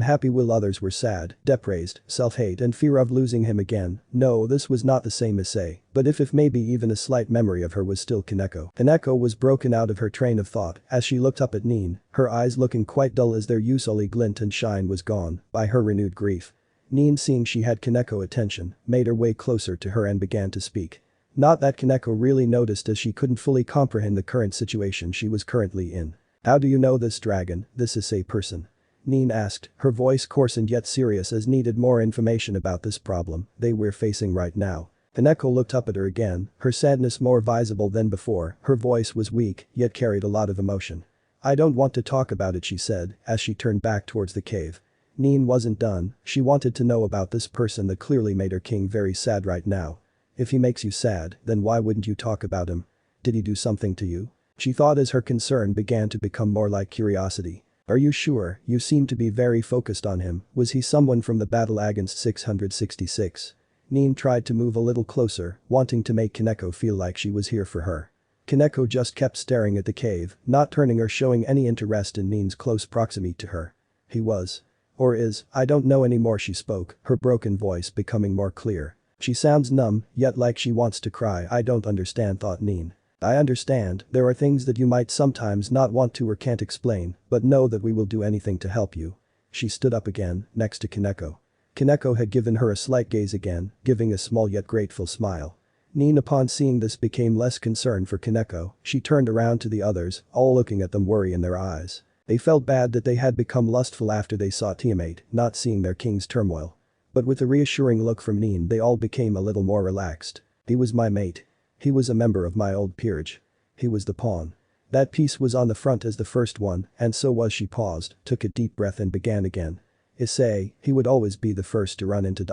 happy while others were sad, depraised, self-hate and fear of losing him again. No, this was not the same Issei, but if maybe even a slight memory of her was still Kaneko. Kaneko was broken out of her train of thought as she looked up at Nin, her eyes looking quite dull as their usually glint and shine was gone by her renewed grief. Nin, seeing she had Kaneko attention, made her way closer to her and began to speak. Not that Kaneko really noticed as she couldn't fully comprehend the current situation she was currently in. "How do you know this dragon, this Issei person?" Nin asked, her voice coarse and yet serious as needed more information about this problem they were facing right now. Kaneko looked up at her again, her sadness more visible than before, her voice was weak yet carried a lot of emotion. "I don't want to talk about it," she said as she turned back towards the cave. Nin wasn't done, she wanted to know about this person that clearly made her king very sad right now. "If he makes you sad, then why wouldn't you talk about him? Did he do something to you?" She thought as her concern began to become more like curiosity. "Are you sure? You seem to be very focused on him. Was he someone from the battle against 666? Nin tried to move a little closer, wanting to make Kaneko feel like she was here for her. Kaneko just kept staring at the cave, not turning or showing any interest in Nin's close proximity to her. "He was. Or is, I don't know anymore," she spoke, her broken voice becoming more clear. She sounds numb, yet like she wants to cry. "I don't understand," thought Nin. "I understand, there are things that you might sometimes not want to or can't explain, but know that we will do anything to help you." She stood up again, next to Kaneko. Kaneko had given her a slight gaze again, giving a small yet grateful smile. Nin upon seeing this became less concerned for Kaneko, she turned around to the others, all looking at them worry in their eyes. They felt bad that they had become lustful after they saw Tiamat, not seeing their king's turmoil. But with a reassuring look from Nin they all became a little more relaxed. "He was my mate. He was a member of my old peerage. He was the pawn. That piece was on the front as the first one, and so was." She paused, took a deep breath and began again. "Issei, he would always be the first to run into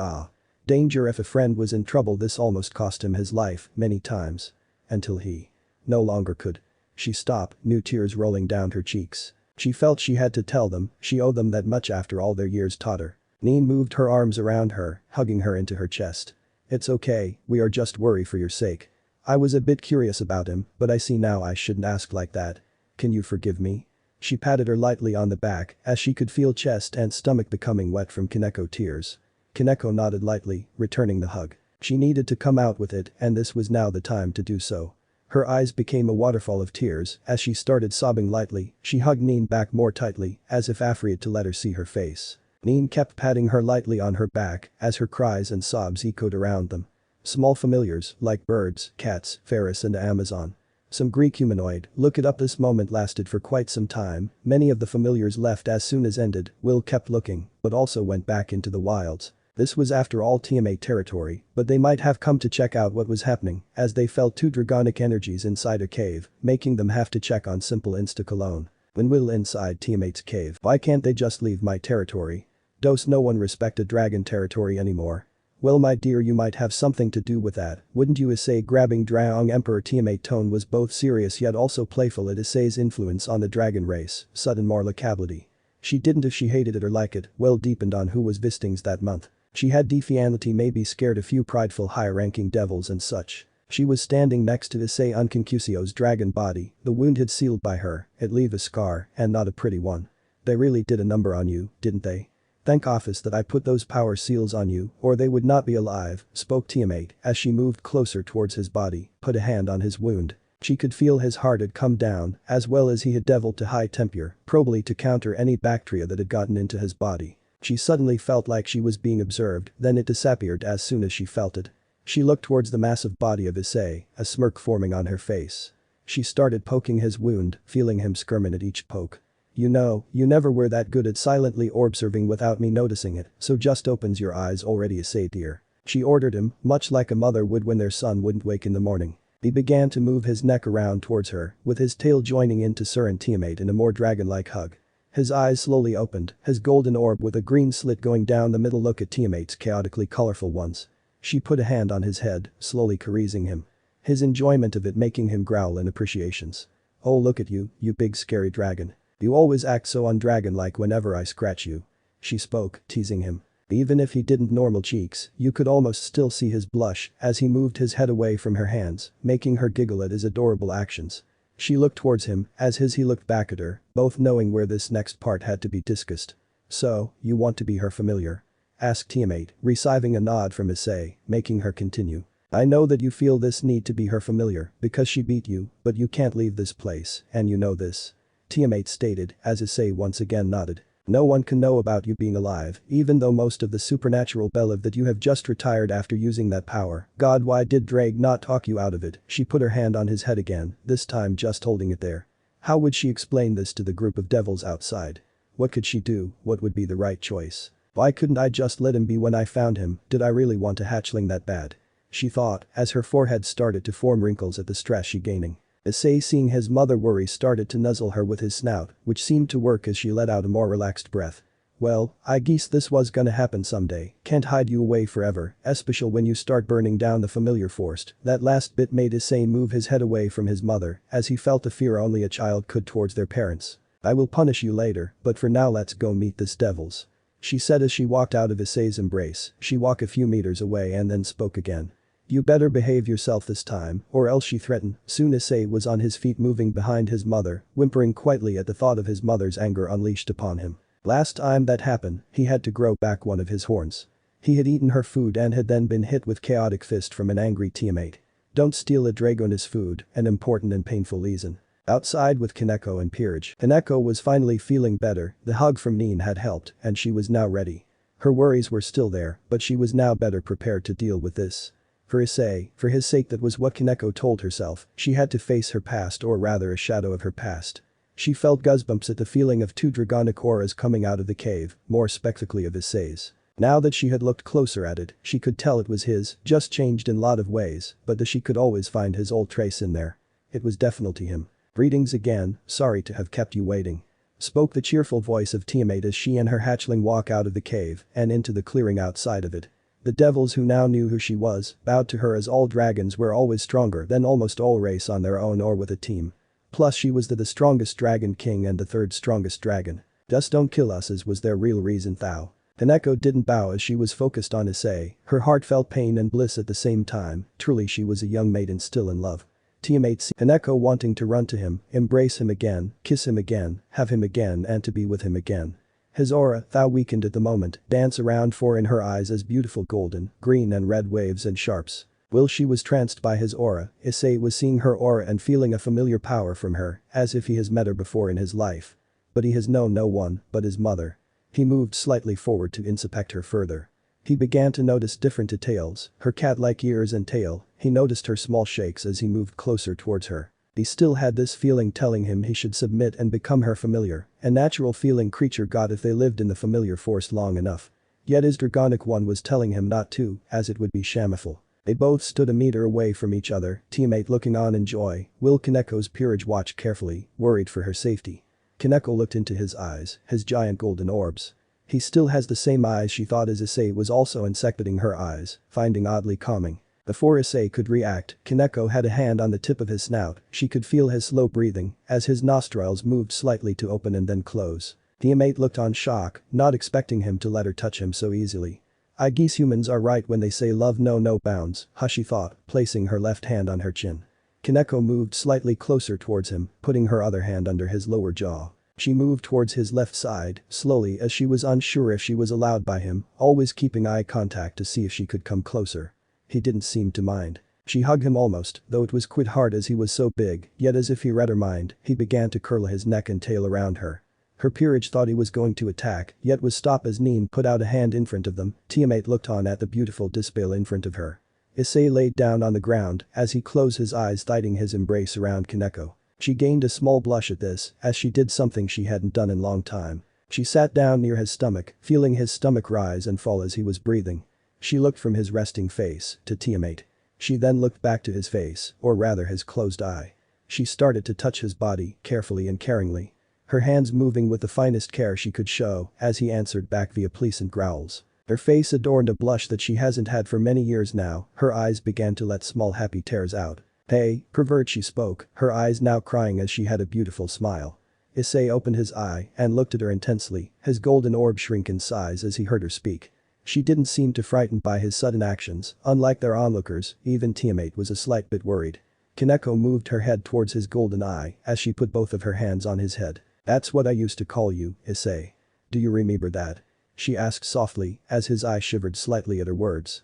danger if a friend was in trouble. This almost cost him his life many times. Until he no longer could." She stopped, new tears rolling down her cheeks. She felt she had to tell them, she owed them that much after all their years taught her. Nin moved her arms around her, hugging her into her chest. "It's okay, we are just worried for your sake. I was a bit curious about him, but I see now I shouldn't ask like that. Can you forgive me?" She patted her lightly on the back as she could feel chest and stomach becoming wet from Kaneko tears. Kaneko nodded lightly, returning the hug. She needed to come out with it and this was now the time to do so. Her eyes became a waterfall of tears as she started sobbing lightly. She hugged Nin back more tightly as if afraid to let her see her face. Nin kept patting her lightly on her back as her cries and sobs echoed around them. Small familiars, like birds, cats, Ferris and Amazon. Some Greek humanoid, look it up. This moment lasted for quite some time, many of the familiars left as soon as ended. Will kept looking, but also went back into the wilds. This was after all Tiamat territory, but they might have come to check out what was happening, as they felt two dragonic energies inside a cave, making them have to check on simple instinct alone. When Will inside Tiamat's cave, "Why can't they just leave my territory? Does no one respect a dragon territory anymore?" "Well my dear, you might have something to do with that, wouldn't you?" Issei grabbing Dragonemperor. Tiamat tone was both serious yet also playful at Issei's influence on the dragon race, sudden more locality. She didn't if she hated it or like it, well deepened on who was visiting that month. She had defiantly maybe scared a few prideful high-ranking devils and such. She was standing next to Issei Unconcusio's dragon body, the wound had sealed by her, it leave a scar, and not a pretty one. "They really did a number on you, didn't they? Thank office that I put those power seals on you, or they would not be alive," spoke Tiamat as she moved closer towards his body, put a hand on his wound. She could feel his heart had come down, as well as he had developed a high temperature, probably to counter any bacteria that had gotten into his body. She suddenly felt like she was being observed, then it disappeared as soon as she felt it. She looked towards the massive body of Issei, a smirk forming on her face. She started poking his wound, feeling him skirming at each poke. "You know, you never were that good at silently observing without me noticing it, so just opens your eyes already, Issei dear," she ordered him, much like a mother would when their son wouldn't wake in the morning. He began to move his neck around towards her, with his tail joining into Sir and Tiamat in a more dragon-like hug. His eyes slowly opened, his golden orb with a green slit going down the middle. "Look at Tiamat's chaotically colorful ones." She put a hand on his head, slowly caressing him. his enjoyment of it making him growl in appreciations. "Oh, look at you, you big scary dragon. You always act so undragon-like whenever I scratch you." She spoke, teasing him. Even if he didn't normal cheeks, you could almost still see his blush as he moved his head away from her hands, making her giggle at his adorable actions. She looked towards him as he looked back at her, both knowing where this next part had to be discussed. "So, you want to be her familiar?" asked teammate, receiving a nod from Issei, making her continue. "I know that you feel this need to be her familiar because she beat you, but you can't leave this place, and you know this." Teammate stated as Issei once again nodded. "No one can know about you being alive, even though most of the supernatural believe that you have just retired after using that power. God, why did Drag not talk you out of it?" She put her hand on his head again, this time just holding it there. How would she explain this to the group of devils outside? What could she do? What would be the right choice? Why couldn't I just let him be when I found him? Did I really want a hatchling that bad? She thought as her forehead started to form wrinkles at the stress she gaining. Issei, seeing his mother worry, started to nuzzle her with his snout, which seemed to work as she let out a more relaxed breath. "Well, I guess this was gonna happen someday, can't hide you away forever, especially when you start burning down the familiar forest." That last bit made Issei move his head away from his mother as he felt the fear only a child could towards their parents. "I will punish you later, but for now let's go meet this devils," she said as she walked out of Issei's embrace. She walked a few meters away and then spoke again. "You better behave yourself this time, or else," she threatened. Soon Issei was on his feet moving behind his mother, whimpering quietly at the thought of his mother's anger unleashed upon him. Last time that happened, he had to grow back one of his horns. He had eaten her food and had then been hit with chaotic fist from an angry teammate. "Don't steal a dragon's food," an important and painful lesson. Outside with Kaneko and Peerage, Kaneko was finally feeling better, the hug from Neen had helped, and she was now ready. Her worries were still there, but she was now better prepared to deal with this. For Issei, for his sake, that was what Kaneko told herself, she had to face her past, or rather a shadow of her past. She felt goosebumps at the feeling of two dragonic auras coming out of the cave, more specifically of Issei's. Now that she had looked closer at it, she could tell it was his, just changed in a lot of ways, but she could always find his old trace in there. It was definitely him. "Greetings again, sorry to have kept you waiting," spoke the cheerful voice of teammate as she and her hatchling walk out of the cave and into the clearing outside of it. The devils, who now knew who she was, bowed to her as all dragons were always stronger than almost all race on their own or with a team. Plus she was the strongest dragon king and the third strongest dragon. "Just don't kill us," as was their real reason thou. Kaneko didn't bow as she was focused on Issei, her heart felt pain and bliss at the same time. Truly she was a young maiden still in love. Teammates, Kaneko wanting to run to him, embrace him again, kiss him again, have him again and to be with him again. His aura, thou weakened at the moment, dance around for in her eyes as beautiful golden, green and red waves and sharps. While she was tranced by his aura, Issei was seeing her aura and feeling a familiar power from her, as if he has met her before in his life. But he has known no one but his mother. He moved slightly forward to inspect her further. He began to notice different details, her cat-like ears and tail. He noticed her small shakes as he moved closer towards her. He still had this feeling telling him he should submit and become her familiar, a natural feeling creature got if they lived in the familiar forest long enough. Yet his dragonic one was telling him not to, as it would be shameful. They both stood a meter away from each other, teammate looking on in joy, while Kaneko's Peerage watched carefully, worried for her safety. Kaneko looked into his eyes, his giant golden orbs. He still has the same eyes she thought, as Issei was also insecting her eyes, finding oddly calming. Before Issei could react, Kaneko had a hand on the tip of his snout. She could feel his slow breathing as his nostrils moved slightly to open and then close. Teammate looked on shock, not expecting him to let her touch him so easily. "I guess humans are right when they say love know no bounds," she thought, placing her left hand on her chin. Kaneko moved slightly closer towards him, putting her other hand under his lower jaw. She moved towards his left side, slowly, as she was unsure if she was allowed by him, always keeping eye contact to see if she could come closer. He didn't seem to mind. She hugged him almost, though it was quite hard as he was so big, yet as if he read her mind, he began to curl his neck and tail around her. Her Peerage thought he was going to attack, yet was stopped as Neen put out a hand in front of them. Teammate looked on at the beautiful display in front of her. Issei laid down on the ground as he closed his eyes, tightening his embrace around Kaneko. She gained a small blush at this, as she did something she hadn't done in a long time. She sat down near his stomach, feeling his stomach rise and fall as he was breathing. She looked from his resting face to teammate. She then looked back to his face, or rather his closed eye. She started to touch his body, carefully and caringly. Her hands moving with the finest care she could show, as he answered back via pleasant growls. Her face adorned a blush that she hasn't had for many years now, her eyes began to let small happy tears out. "Hey, pervert," she spoke, her eyes now crying as she had a beautiful smile. Issei opened his eye and looked at her intensely, his golden orb shrink in size as he heard her speak. She didn't seem too frightened by his sudden actions, unlike their onlookers, even Tiamat was a slight bit worried. Kaneko moved her head towards his golden eye as she put both of her hands on his head. "That's what I used to call you, Issei. Do you remember that?" she asked softly as his eye shivered slightly at her words.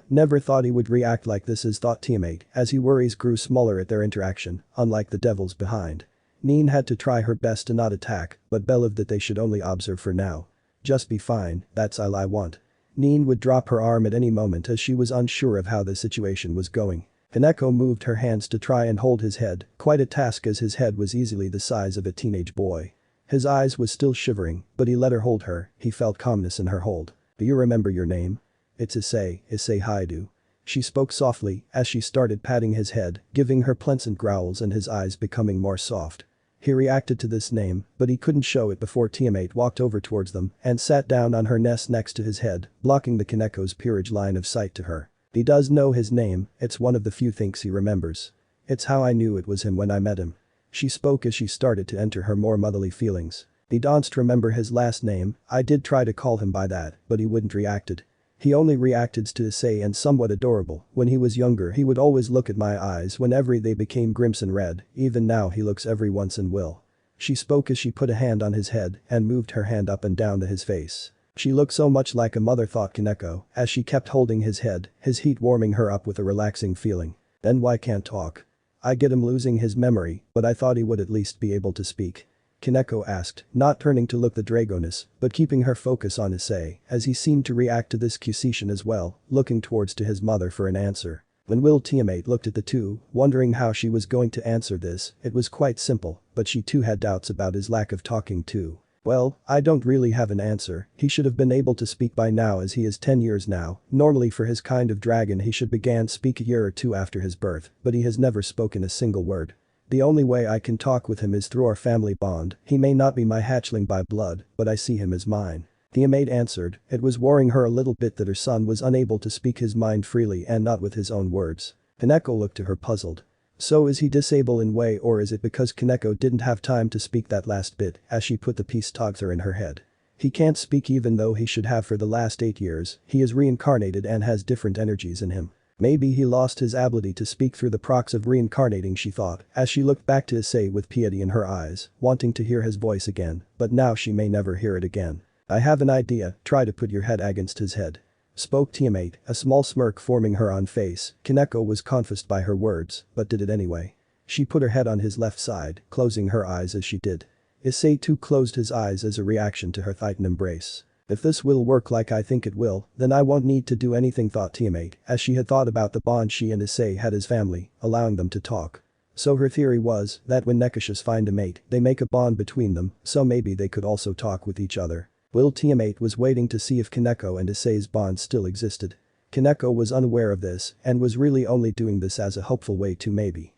Never thought he would react like this, as thought Tiamat as his worries grew smaller at their interaction, unlike the devils behind. Neen had to try her best to not attack, but believed that they should only observe for now. "Just be fine, that's all I want." Neen would drop her arm at any moment as she was unsure of how the situation was going. Kaneko moved her hands to try and hold his head, quite a task as his head was easily the size of a teenage boy. His eyes was still shivering, but he let her hold her, he felt calmness in her hold. "Do you remember your name?" "It's Issei, Issei Haidu." She spoke softly as she started patting his head, giving her pleasant growls and his eyes becoming more soft. He reacted to this name, but he couldn't show it before Tiamat walked over towards them and sat down on her nest next to his head, blocking the Kaneko's peerage line of sight to her. He does know his name, it's one of the few things he remembers. "It's how I knew it was him when I met him." She spoke as she started to enter her more motherly feelings. "He don't remember his last name, I did try to call him by that, but he wouldn't reacted. He only reacted to Issei and somewhat adorable. When he was younger he would always look at my eyes whenever they became crimson red, even now he looks every once in will." She spoke as she put a hand on his head and moved her hand up and down to his face. She looked so much like a mother, thought Kaneko, as she kept holding his head, his heat warming her up with a relaxing feeling. "Then why can't talk?" "I get him losing his memory, but I thought he would at least be able to speak." Kaneko asked, not turning to look the dragoness, but keeping her focus on Issei, as he seemed to react to this accusation as well, looking towards to his mother for an answer. When Will Tiamat looked at the two, wondering how she was going to answer this, it was quite simple, but she too had doubts about his lack of talking too. "Well, I don't really have an answer, he should have been able to speak by now as he is 10 years now, normally for his kind of dragon he should begin speak a year or two after his birth, but he has never spoken a single word. The only way I can talk with him is through our family bond, he may not be my hatchling by blood, but I see him as mine." Tiamat answered, it was worrying her a little bit that her son was unable to speak his mind freely and not with his own words. Kaneko looked to her puzzled. "So is he disabled in way, or is it because Kaneko didn't have time to speak that last bit," as she put the piece together in her head. "He can't speak even though he should have for the last 8 years, he is reincarnated and has different energies in him. Maybe he lost his ability to speak through the procs of reincarnating," she thought, as she looked back to Issei with piety in her eyes, wanting to hear his voice again, but now she may never hear it again. "I have an idea, try to put your head against his head," spoke Tiamat, a small smirk forming her on face. Kaneko was confused by her words, but did it anyway. She put her head on his left side, closing her eyes as she did. Issei too closed his eyes as a reaction to her titan embrace. "If this will work like I think it will, then I won't need to do anything," thought Tiamat, as she had thought about the bond she and Issei had as family, allowing them to talk. So her theory was that when Nekashas find a mate, they make a bond between them, so maybe they could also talk with each other. Will Tiamat was waiting to see if Kaneko and Issei's bond still existed. Kaneko was unaware of this and was really only doing this as a hopeful way to maybe.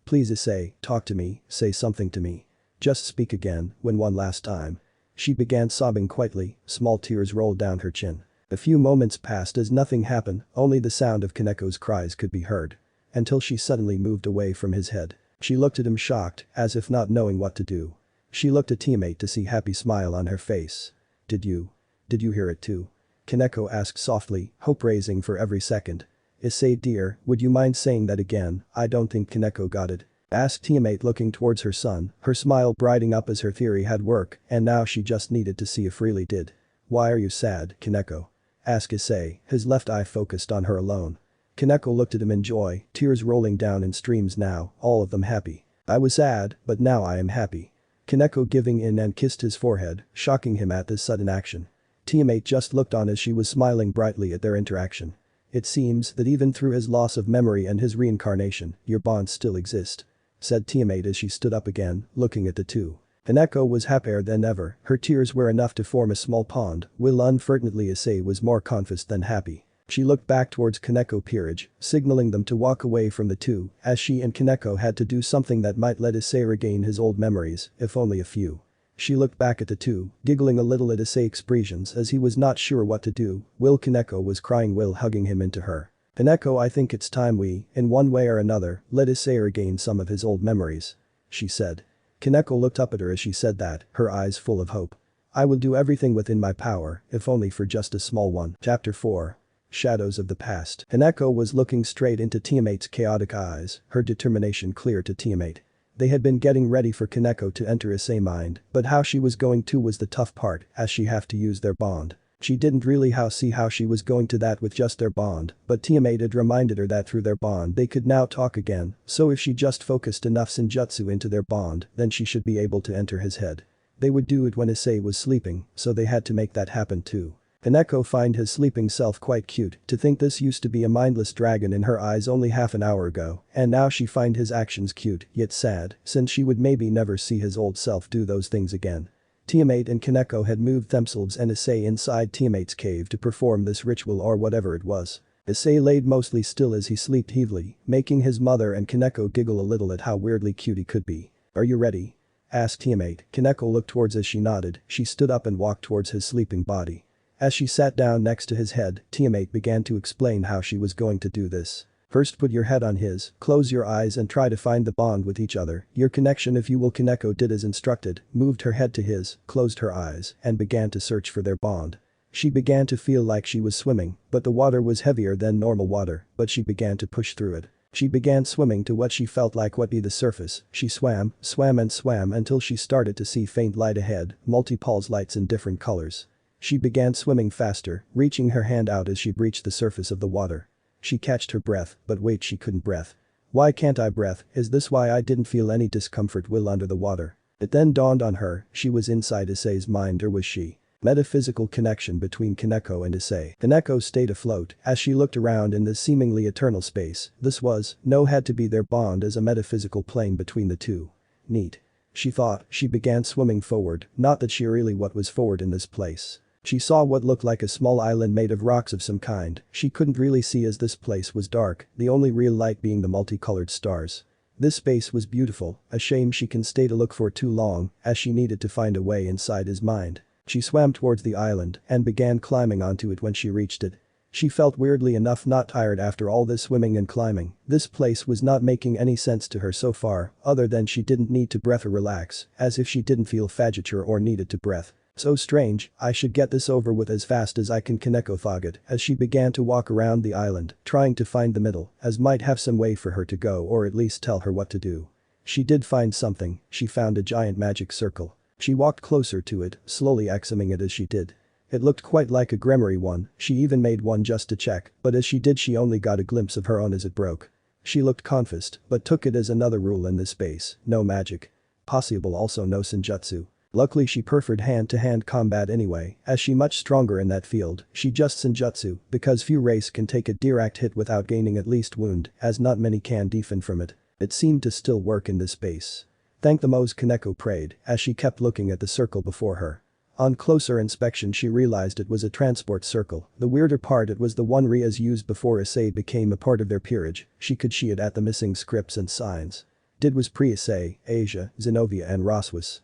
"Please Issei, talk to me, say something to me. Just speak again, when one last time." She began sobbing quietly, small tears rolled down her chin. A few moments passed as nothing happened, only the sound of Kaneko's cries could be heard. Until she suddenly moved away from his head. She looked at him shocked, as if not knowing what to do. She looked at Tiamat to see happy smile on her face. Did you hear it too?" Kaneko asked softly, hope raising for every second. "Issei dear, would you mind saying that again? I don't think Kaneko got it," asked Tiamat looking towards her son, her smile brightening up as her theory had worked and now she just needed to see if really did. "Why are you sad, Kaneko?" asked Issei, his left eye focused on her alone. Kaneko looked at him in joy, tears rolling down in streams now, all of them happy. "I was sad, but now I am happy." Kaneko giving in and kissed his forehead, shocking him at this sudden action. Tiamat just looked on as she was smiling brightly at their interaction. "It seems that even through his loss of memory and his reincarnation, your bonds still exist," said Tiamat as she stood up again, looking at the two. Kaneko was happier than ever, her tears were enough to form a small pond, while unfortunately Issei was more confused than happy. She looked back towards Kaneko peerage, signaling them to walk away from the two, as she and Kaneko had to do something that might let Issei regain his old memories, if only a few. She looked back at the two, giggling a little at Issei's expressions as he was not sure what to do, while Kaneko was crying while hugging him into her. Kaneko, I think it's time we, in one way or another, let Issei regain some of his old memories. She said. Kaneko looked up at her as she said that, her eyes full of hope. I will do everything within my power, if only for just a small one. Chapter 4. Shadows of the Past. Kaneko was looking straight into Tiamat's chaotic eyes, her determination clear to Tiamat. They had been getting ready for Kaneko to enter Issei's mind, but how she was going to was the tough part, as she have to use their bond. She didn't really see how she was going to that with just their bond, but Tiamat had reminded her that through their bond they could now talk again, so if she just focused enough senjutsu into their bond, then she should be able to enter his head. They would do it when Issei was sleeping, so they had to make that happen too. Kaneko find his sleeping self quite cute, to think this used to be a mindless dragon in her eyes only half an hour ago, and now she find his actions cute, yet sad, since she would maybe never see his old self do those things again. Tiamat and Kaneko had moved themselves and Issei inside Tiamat's cave to perform this ritual or whatever it was. Issei laid mostly still as he slept heavily, making his mother and Kaneko giggle a little at how weirdly cute he could be. Are you ready? Asked Tiamat. Kaneko looked towards as she nodded, she stood up and walked towards his sleeping body. As she sat down next to his head, Tiamat began to explain how she was going to do this. First put your head on his, close your eyes and try to find the bond with each other, your connection if you will. Kaneko did as instructed, moved her head to his, closed her eyes, and began to search for their bond. She began to feel like she was swimming, but the water was heavier than normal water, but she began to push through it. She began swimming to what she felt like would be the surface, she swam and swam until she started to see faint light ahead, multiple lights in different colors. She began swimming faster, reaching her hand out as she breached the surface of the water. She catched her breath, but wait, she couldn't breath. Why can't I breath, is this why I didn't feel any discomfort while under the water? It then dawned on her, she was inside Issei's mind, or was she? Metaphysical connection between Kaneko and Issei. Kaneko stayed afloat as she looked around in this seemingly eternal space. This had to be their bond as a metaphysical plane between the two. Neat. She thought. She began swimming forward, not that she really what was forward in this place. She saw what looked like a small island made of rocks of some kind, she couldn't really see as this place was dark, the only real light being the multicolored stars. This space was beautiful, a shame she can stay to look for too long, as she needed to find a way inside his mind. She swam towards the island and began climbing onto it when she reached it. She felt weirdly enough not tired after all this swimming and climbing. This place was not making any sense to her so far, other than she didn't need to breath or relax, as if she didn't feel faggoture or needed to breath. So strange, I should get this over with as fast as I can. Kaneko thought it as she began to walk around the island, trying to find the middle, as might have some way for her to go or at least tell her what to do. She did find something, she found a giant magic circle. She walked closer to it, slowly examining it as she did. It looked quite like a Gremory one, she even made one just to check, but as she did she only got a glimpse of her own as it broke. She looked confused, but took it as another rule in this space, no magic. Possible also no senjutsu. Luckily she preferred hand-to-hand combat anyway, as she much stronger in that field, she just senjutsu, because few race can take a direct hit without gaining at least wound, as not many can defend from it. It seemed to still work in this space. Thank the Mose, Kaneko prayed, as she kept looking at the circle before her. On closer inspection she realized it was a transport circle, the weirder part it was the one Rias used before Issei became a part of their peerage, she could see it at the missing scripts and signs. Did was pre-Issei, Asia, Zenobia and Roswas.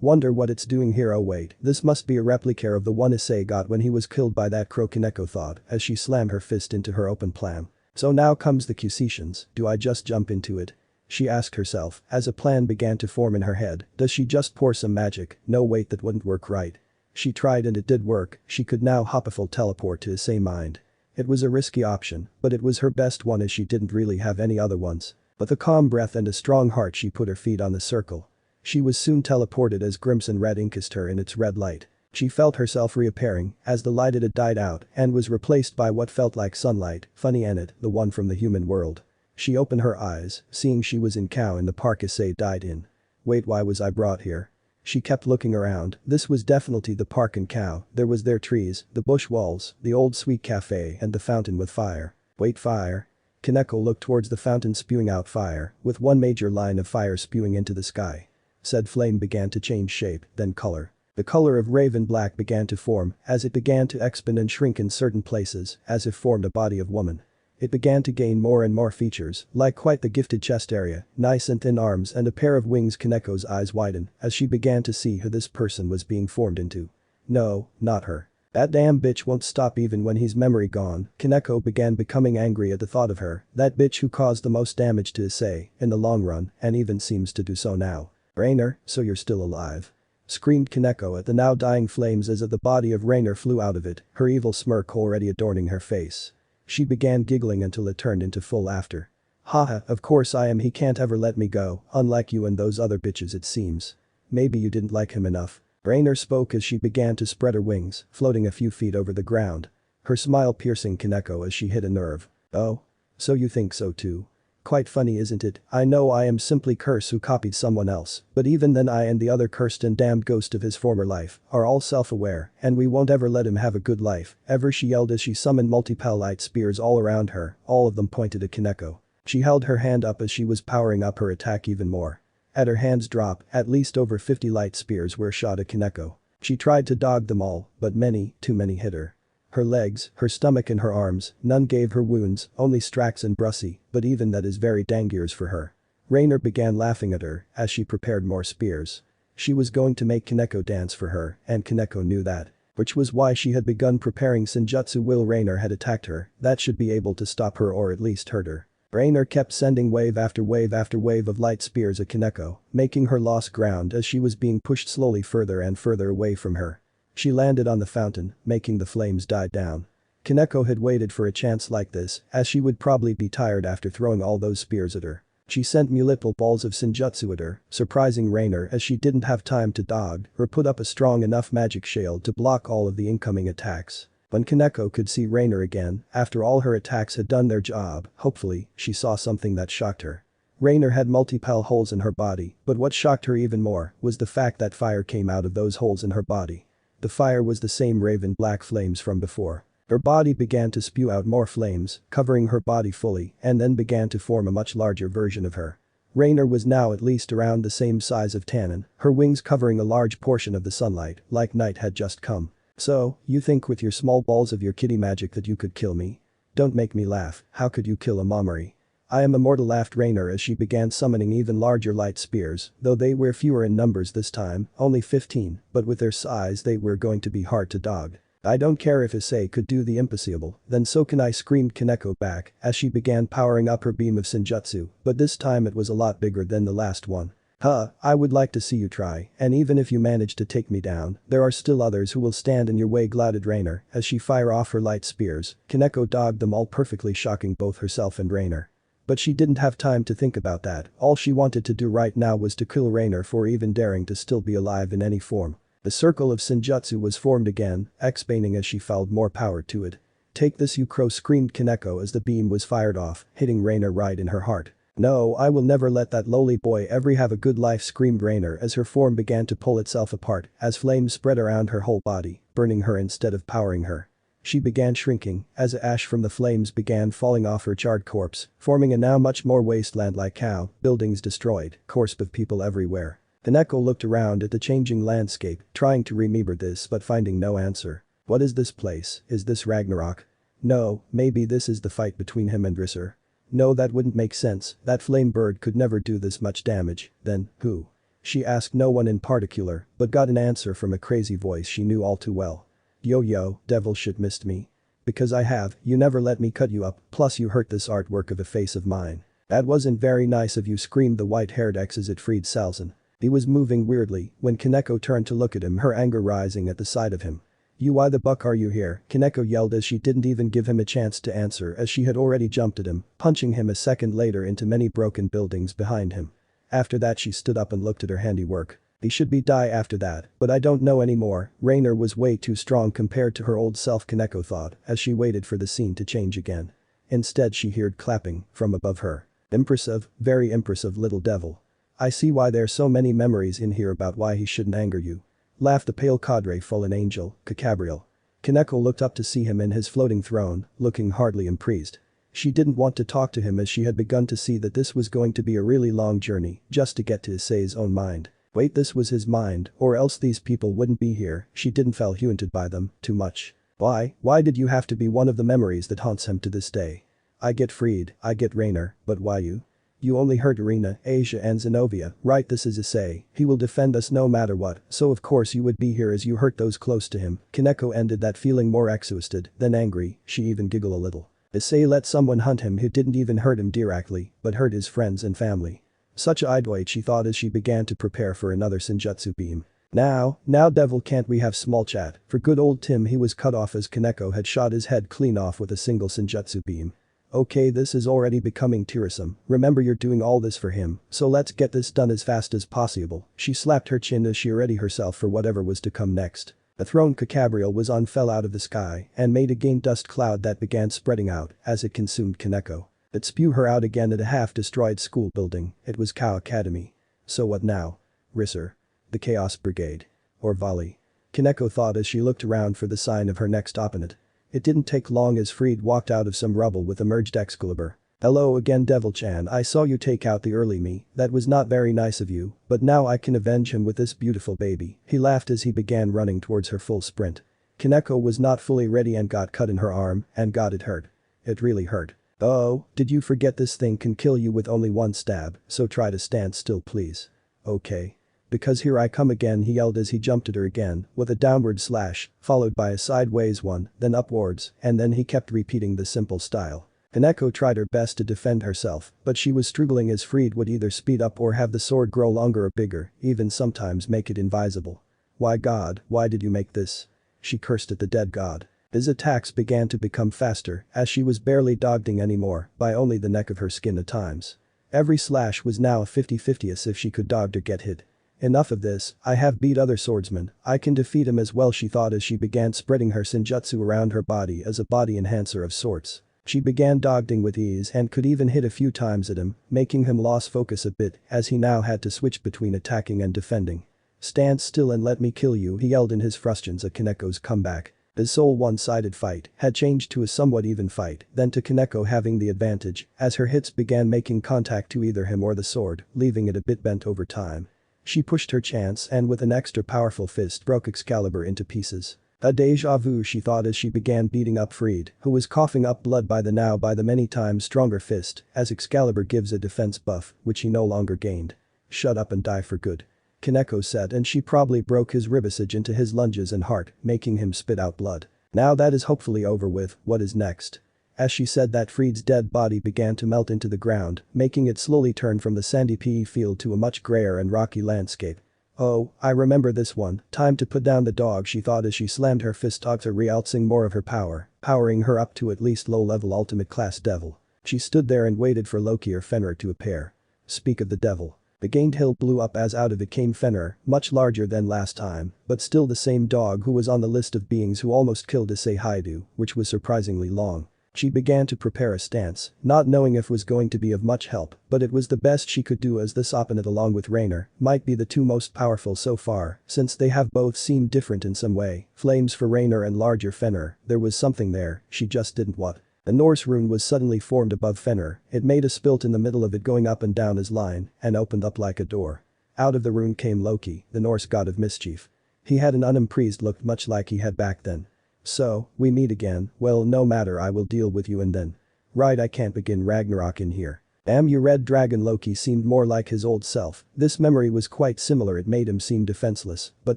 Wonder what it's doing here. Oh wait, this must be a replica of the one Issei got when he was killed by that crow, Kaneko thought as she slammed her fist into her open palm. So now comes the questions, do I just jump into it? She asked herself as a plan began to form in her head, does she just pour some magic? No wait, that wouldn't work right. She tried and it did work, she could now hop a full teleport to Issei mind. It was a risky option, but it was her best one as she didn't really have any other ones. With a calm breath and a strong heart she put her feet on the circle. She was soon teleported as crimson red encased her in its red light. She felt herself reappearing as the light had died out and was replaced by what felt like sunlight, funny and it, the one from the human world. She opened her eyes, seeing she was in cow in the park Issei died in. Wait, why was I brought here? She kept looking around, this was definitely the park and cow, there was their trees, the bush walls, the old sweet cafe and the fountain with fire. Wait, fire? Kaneko looked towards the fountain spewing out fire, with one major line of fire spewing into the sky. Said flame began to change shape, then color. The color of raven black began to form as it began to expand and shrink in certain places as if formed a body of woman. It began to gain more and more features, like quite the gifted chest area, nice and thin arms and a pair of wings. Kaneko's eyes widened as she began to see who this person was being formed into. No, not her. That damn bitch won't stop even when he's memory gone. Kaneko began becoming angry at the thought of her, that bitch who caused the most damage to Issei, in the long run, and even seems to do so now. Rainer, so you're still alive. Screamed Kaneko at the now dying flames as if the body of Rainer flew out of it, her evil smirk already adorning her face. She began giggling until it turned into full laughter. Haha, of course I am, he can't ever let me go, unlike you and those other bitches it seems. Maybe you didn't like him enough. Rainer spoke as she began to spread her wings, floating a few feet over the ground. Her smile piercing Kaneko as she hit a nerve. Oh? So you think so too? Quite funny isn't it? I know I am simply Curse who copied someone else, but even then I and the other cursed and damned ghost of his former life are all self-aware, and we won't ever let him have a good life, ever, she yelled as she summoned multiple light spears all around her, all of them pointed at Kaneko. She held her hand up as she was powering up her attack even more. At her hand's drop, at least over 50 light spears were shot at Kaneko. She tried to dodge them all, but too many hit her. Her legs, her stomach and her arms, none gave her wounds, only Strax and Brussy, but even that is very dangerous for her. Rainer began laughing at her as she prepared more spears. She was going to make Kaneko dance for her, and Kaneko knew that. Which was why she had begun preparing Senjutsu while Rainer had attacked her, that should be able to stop her or at least hurt her. Rainer kept sending wave after wave after wave of light spears at Kaneko, making her lose ground as she was being pushed slowly further and further away from her. She landed on the fountain, making the flames die down. Kaneko had waited for a chance like this, as she would probably be tired after throwing all those spears at her. She sent multiple balls of Senjutsu at her, surprising Rainer as she didn't have time to dodge or put up a strong enough magic shield to block all of the incoming attacks. When Kaneko could see Rainer again, after all her attacks had done their job, hopefully, she saw something that shocked her. Rainer had multiple holes in her body, but what shocked her even more was the fact that fire came out of those holes in her body. The fire was the same raven black flames from before. Her body began to spew out more flames, covering her body fully, and then began to form a much larger version of her. Rainer was now at least around the same size of Tannen, her wings covering a large portion of the sunlight, like night had just come. So, you think with your small balls of your kitty magic that you could kill me? Don't make me laugh, how could you kill a Momori? I am immortal, laughed Rainer as she began summoning even larger light spears, though they were fewer in numbers this time, only 15, but with their size they were going to be hard to dodge. I don't care if Issei could do the impossible, then so can I, screamed Kaneko back as she began powering up her beam of Senjutsu, but this time it was a lot bigger than the last one. I would like to see you try, and even if you manage to take me down, there are still others who will stand in your way, gloated Rainer as she fired off her light spears. Kaneko dodged them all perfectly, shocking both herself and Rainer. But she didn't have time to think about that, all she wanted to do right now was to kill Rainer for even daring to still be alive in any form. The circle of Senjutsu was formed again, expanding as she fouled more power to it. Take this, you crow, screamed Kaneko as the beam was fired off, hitting Rainer right in her heart. No, I will never let that lowly boy ever have a good life, screamed Rainer as her form began to pull itself apart as flames spread around her whole body, burning her instead of powering her. She began shrinking as ash from the flames began falling off her charred corpse, forming a now much more wasteland-like cow, buildings destroyed, corpses of people everywhere. Kaneko looked around at the changing landscape, trying to remember this but finding no answer. What is this place? Is this Ragnarok? No, maybe this is the fight between him and Risser. No, that wouldn't make sense, that flame bird could never do this much damage, then, who? She asked no one in particular, but got an answer from a crazy voice she knew all too well. Yo, devil shit, missed me. Because I have, you never let me cut you up, plus you hurt this artwork of a face of mine. That wasn't very nice of you, screamed the white-haired ex as it freed Salzen. He was moving weirdly when Kaneko turned to look at him, her anger rising at the sight of him. You, why the buck are you here? Kaneko yelled as she didn't even give him a chance to answer as she had already jumped at him, punching him a second later into many broken buildings behind him. After that she stood up and looked at her handiwork. He should be die after that, but I don't know anymore. Rainer was way too strong compared to her old self, Kaneko thought as she waited for the scene to change again. Instead she heard clapping from above her. Impressive, very impressive, little devil. I see why there's so many memories in here about why he shouldn't anger you. Laughed the pale cadre fallen angel, Cacabriel. Kaneko looked up to see him in his floating throne, looking hardly impressed. She didn't want to talk to him as she had begun to see that this was going to be a really long journey just to get to Issei's own mind. Wait, this was his mind, or else these people wouldn't be here. She didn't feel haunted by them too much. Why did you have to be one of the memories that haunts him to this day? I get freed, I get Rainer, but why you? You only hurt Irina, Asia and Zenobia, right? This is Issei. He will defend us no matter what, so of course you would be here as you hurt those close to him." Kaneko ended that feeling more exhausted than angry, she even giggled a little. Issei let someone hunt him who didn't even hurt him directly, but hurt his friends and family. Such a idiote, she thought as she began to prepare for another Senjutsu beam. Now devil, can't we have small chat? For good old Tim, he was cut off as Kaneko had shot his head clean off with a single Senjutsu beam. Okay, this is already becoming tiresome. Remember, you're doing all this for him, so let's get this done as fast as possible. She slapped her chin as she readied herself for whatever was to come next. A thrown cacabrial was on fell out of the sky and made a gain dust cloud that began spreading out as it consumed Kaneko. It spewed her out again at a half-destroyed school building. It was Cow Academy. So what now? Risser. The Chaos Brigade. Or Volley. Kaneko thought as she looked around for the sign of her next opponent. It didn't take long as Fried walked out of some rubble with a merged Excalibur. "Hello again, Devil-chan, I saw you take out the early me. That was not very nice of you, but now I can avenge him with this beautiful baby." He laughed as he began running towards her full sprint. Kaneko was not fully ready and got cut in her arm, and got it hurt. It really hurt. "Oh, did you forget this thing can kill you with only one stab, so try to stand still please." "Okay. Because here I come again," he yelled as he jumped at her again with a downward slash, followed by a sideways one, then upwards, and then he kept repeating the simple style. Kaneko tried her best to defend herself, but she was struggling as Fried would either speed up or have the sword grow longer or bigger, even sometimes make it invisible. "Why God, why did you make this?" She cursed at the dead god. His attacks began to become faster as she was barely dodging anymore by only the neck of her skin at times. Every slash was now a 50-50 as if she could dodge or get hit. "Enough of this, I have beat other swordsmen, I can defeat him as well," she thought as she began spreading her Senjutsu around her body as a body enhancer of sorts. She began dodging with ease and could even hit a few times at him, making him lose focus a bit as he now had to switch between attacking and defending. "Stand still and let me kill you," he yelled in his frustrations at Kaneko's comeback. His sole one-sided fight had changed to a somewhat even fight, then to Kaneko having the advantage as her hits began making contact to either him or the sword, leaving it a bit bent over time. She pushed her chance and with an extra powerful fist broke Excalibur into pieces. A deja vu, she thought as she began beating up Fried, who was coughing up blood by the many times stronger fist, as Excalibur gives a defense buff, which he no longer gained. "Shut up and die for good," Kaneko said, and she probably broke his ribosage into his lunges and heart, making him spit out blood. "Now that is hopefully over with, what is next?" As she said that, Fried's dead body began to melt into the ground, making it slowly turn from the sandy PE field to a much grayer and rocky landscape. "Oh, I remember this one, time to put down the dog," she thought as she slammed her fist against her, realzing more of her power, powering her up to at least low-level ultimate class devil. She stood there and waited for Loki or Fenrir to appear. Speak of the devil. The gained hill blew up as out of it came Fenrir, much larger than last time, but still the same dog who was on the list of beings who almost killed Issei Haidu, which was surprisingly long. She began to prepare a stance, not knowing if it was going to be of much help, but it was the best she could do as this opponent along with Rainer might be the two most powerful so far, since they have both seemed different in some way, flames for Rainer and larger Fenrir, there was something there, she just didn't what. A Norse rune was suddenly formed above Fenrir, it made a spilt in the middle of it going up and down his line, and opened up like a door. Out of the rune came Loki, the Norse god of mischief. He had an unimpressed look much like he had back then. "So, we meet again, well no matter, I will deal with you and then." "Right, I can't begin Ragnarok in here." "Am you Red Dragon?" Loki seemed more like his old self, this memory was quite similar, it made him seem defenseless, but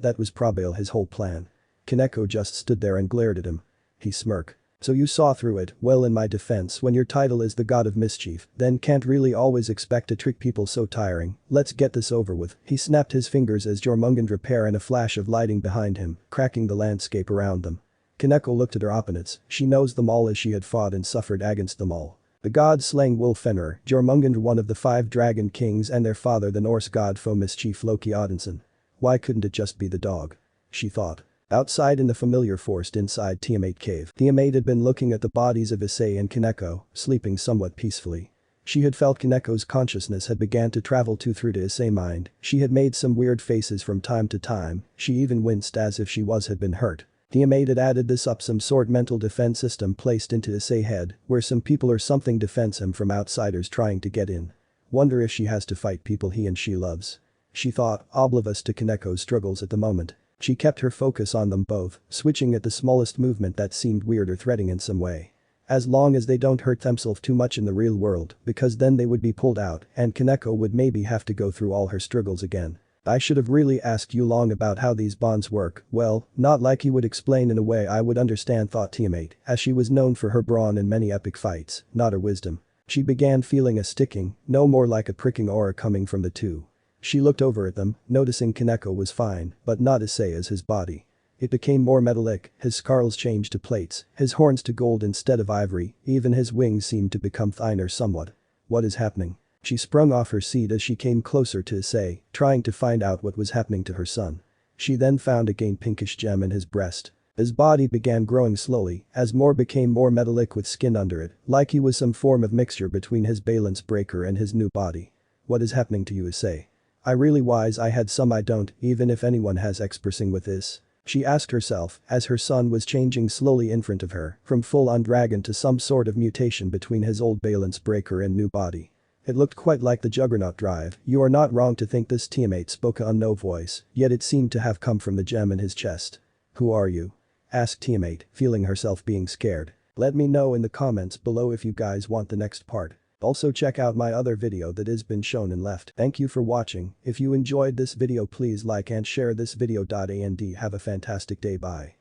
that was probably his whole plan. Kaneko just stood there and glared at him. He smirked. "So you saw through it, well in my defense when your title is the god of mischief, then can't really always expect to trick people so tiring, let's get this over with." He snapped his fingers as Jormungand repair and a flash of lighting behind him, cracking the landscape around them. Kaneko looked at her opponents, she knows them all as she had fought and suffered against them all. The god-slaying wolf Fenrir, Jormungand, one of the 5 dragon kings, and their father the Norse god foe mischief Loki Odinson. Why couldn't it just be the dog? She thought. Outside in the familiar forest inside Tiamat cave, Tiamat had been looking at the bodies of Issei and Kaneko, sleeping somewhat peacefully. She had felt Kaneko's consciousness had began to travel through to Issei's mind, she had made some weird faces from time to time, she even winced as if she had been hurt. Tiamat had added this up, some sort mental defense system placed into Issei's head, where some people or something defends him from outsiders trying to get in. Wonder if she has to fight people he and she loves. She thought, oblivious to Kaneko's struggles at the moment. She kept her focus on them both, switching at the smallest movement that seemed weird or threatening in some way. As long as they don't hurt themselves too much in the real world, because then they would be pulled out and Kaneko would maybe have to go through all her struggles again. I should have really asked you long about how these bonds work, well, not like he would explain in a way I would understand, thought teammate, as she was known for her brawn in many epic fights, not her wisdom. She began feeling a sticking, no more like a pricking aura coming from the two. She looked over at them, noticing Kaneko was fine, but not Issei as his body. It became more metallic, his scales changed to plates, his horns to gold instead of ivory, even his wings seemed to become thinner somewhat. What is happening? She sprung off her seat as she came closer to Issei, trying to find out what was happening to her son. She then found a gain pinkish gem in his breast. His body began growing slowly, as more became more metallic with skin under it, like he was some form of mixture between his balance breaker and his new body. What is happening to you, Issei? I really wise I had some I don't, even if anyone has expressing with this. She asked herself, as her son was changing slowly in front of her, from full-on dragon to some sort of mutation between his old balance breaker and new body. It looked quite like the Juggernaut drive. You are not wrong to think this teammate spoke a unknown voice, yet it seemed to have come from the gem in his chest. Who are you? Asked teammate, feeling herself being scared. Let me know in the comments below if you guys want the next part. Also check out my other video that has been shown and left. Thank you for watching. If you enjoyed this video please like and share this video. And have a fantastic day. Bye.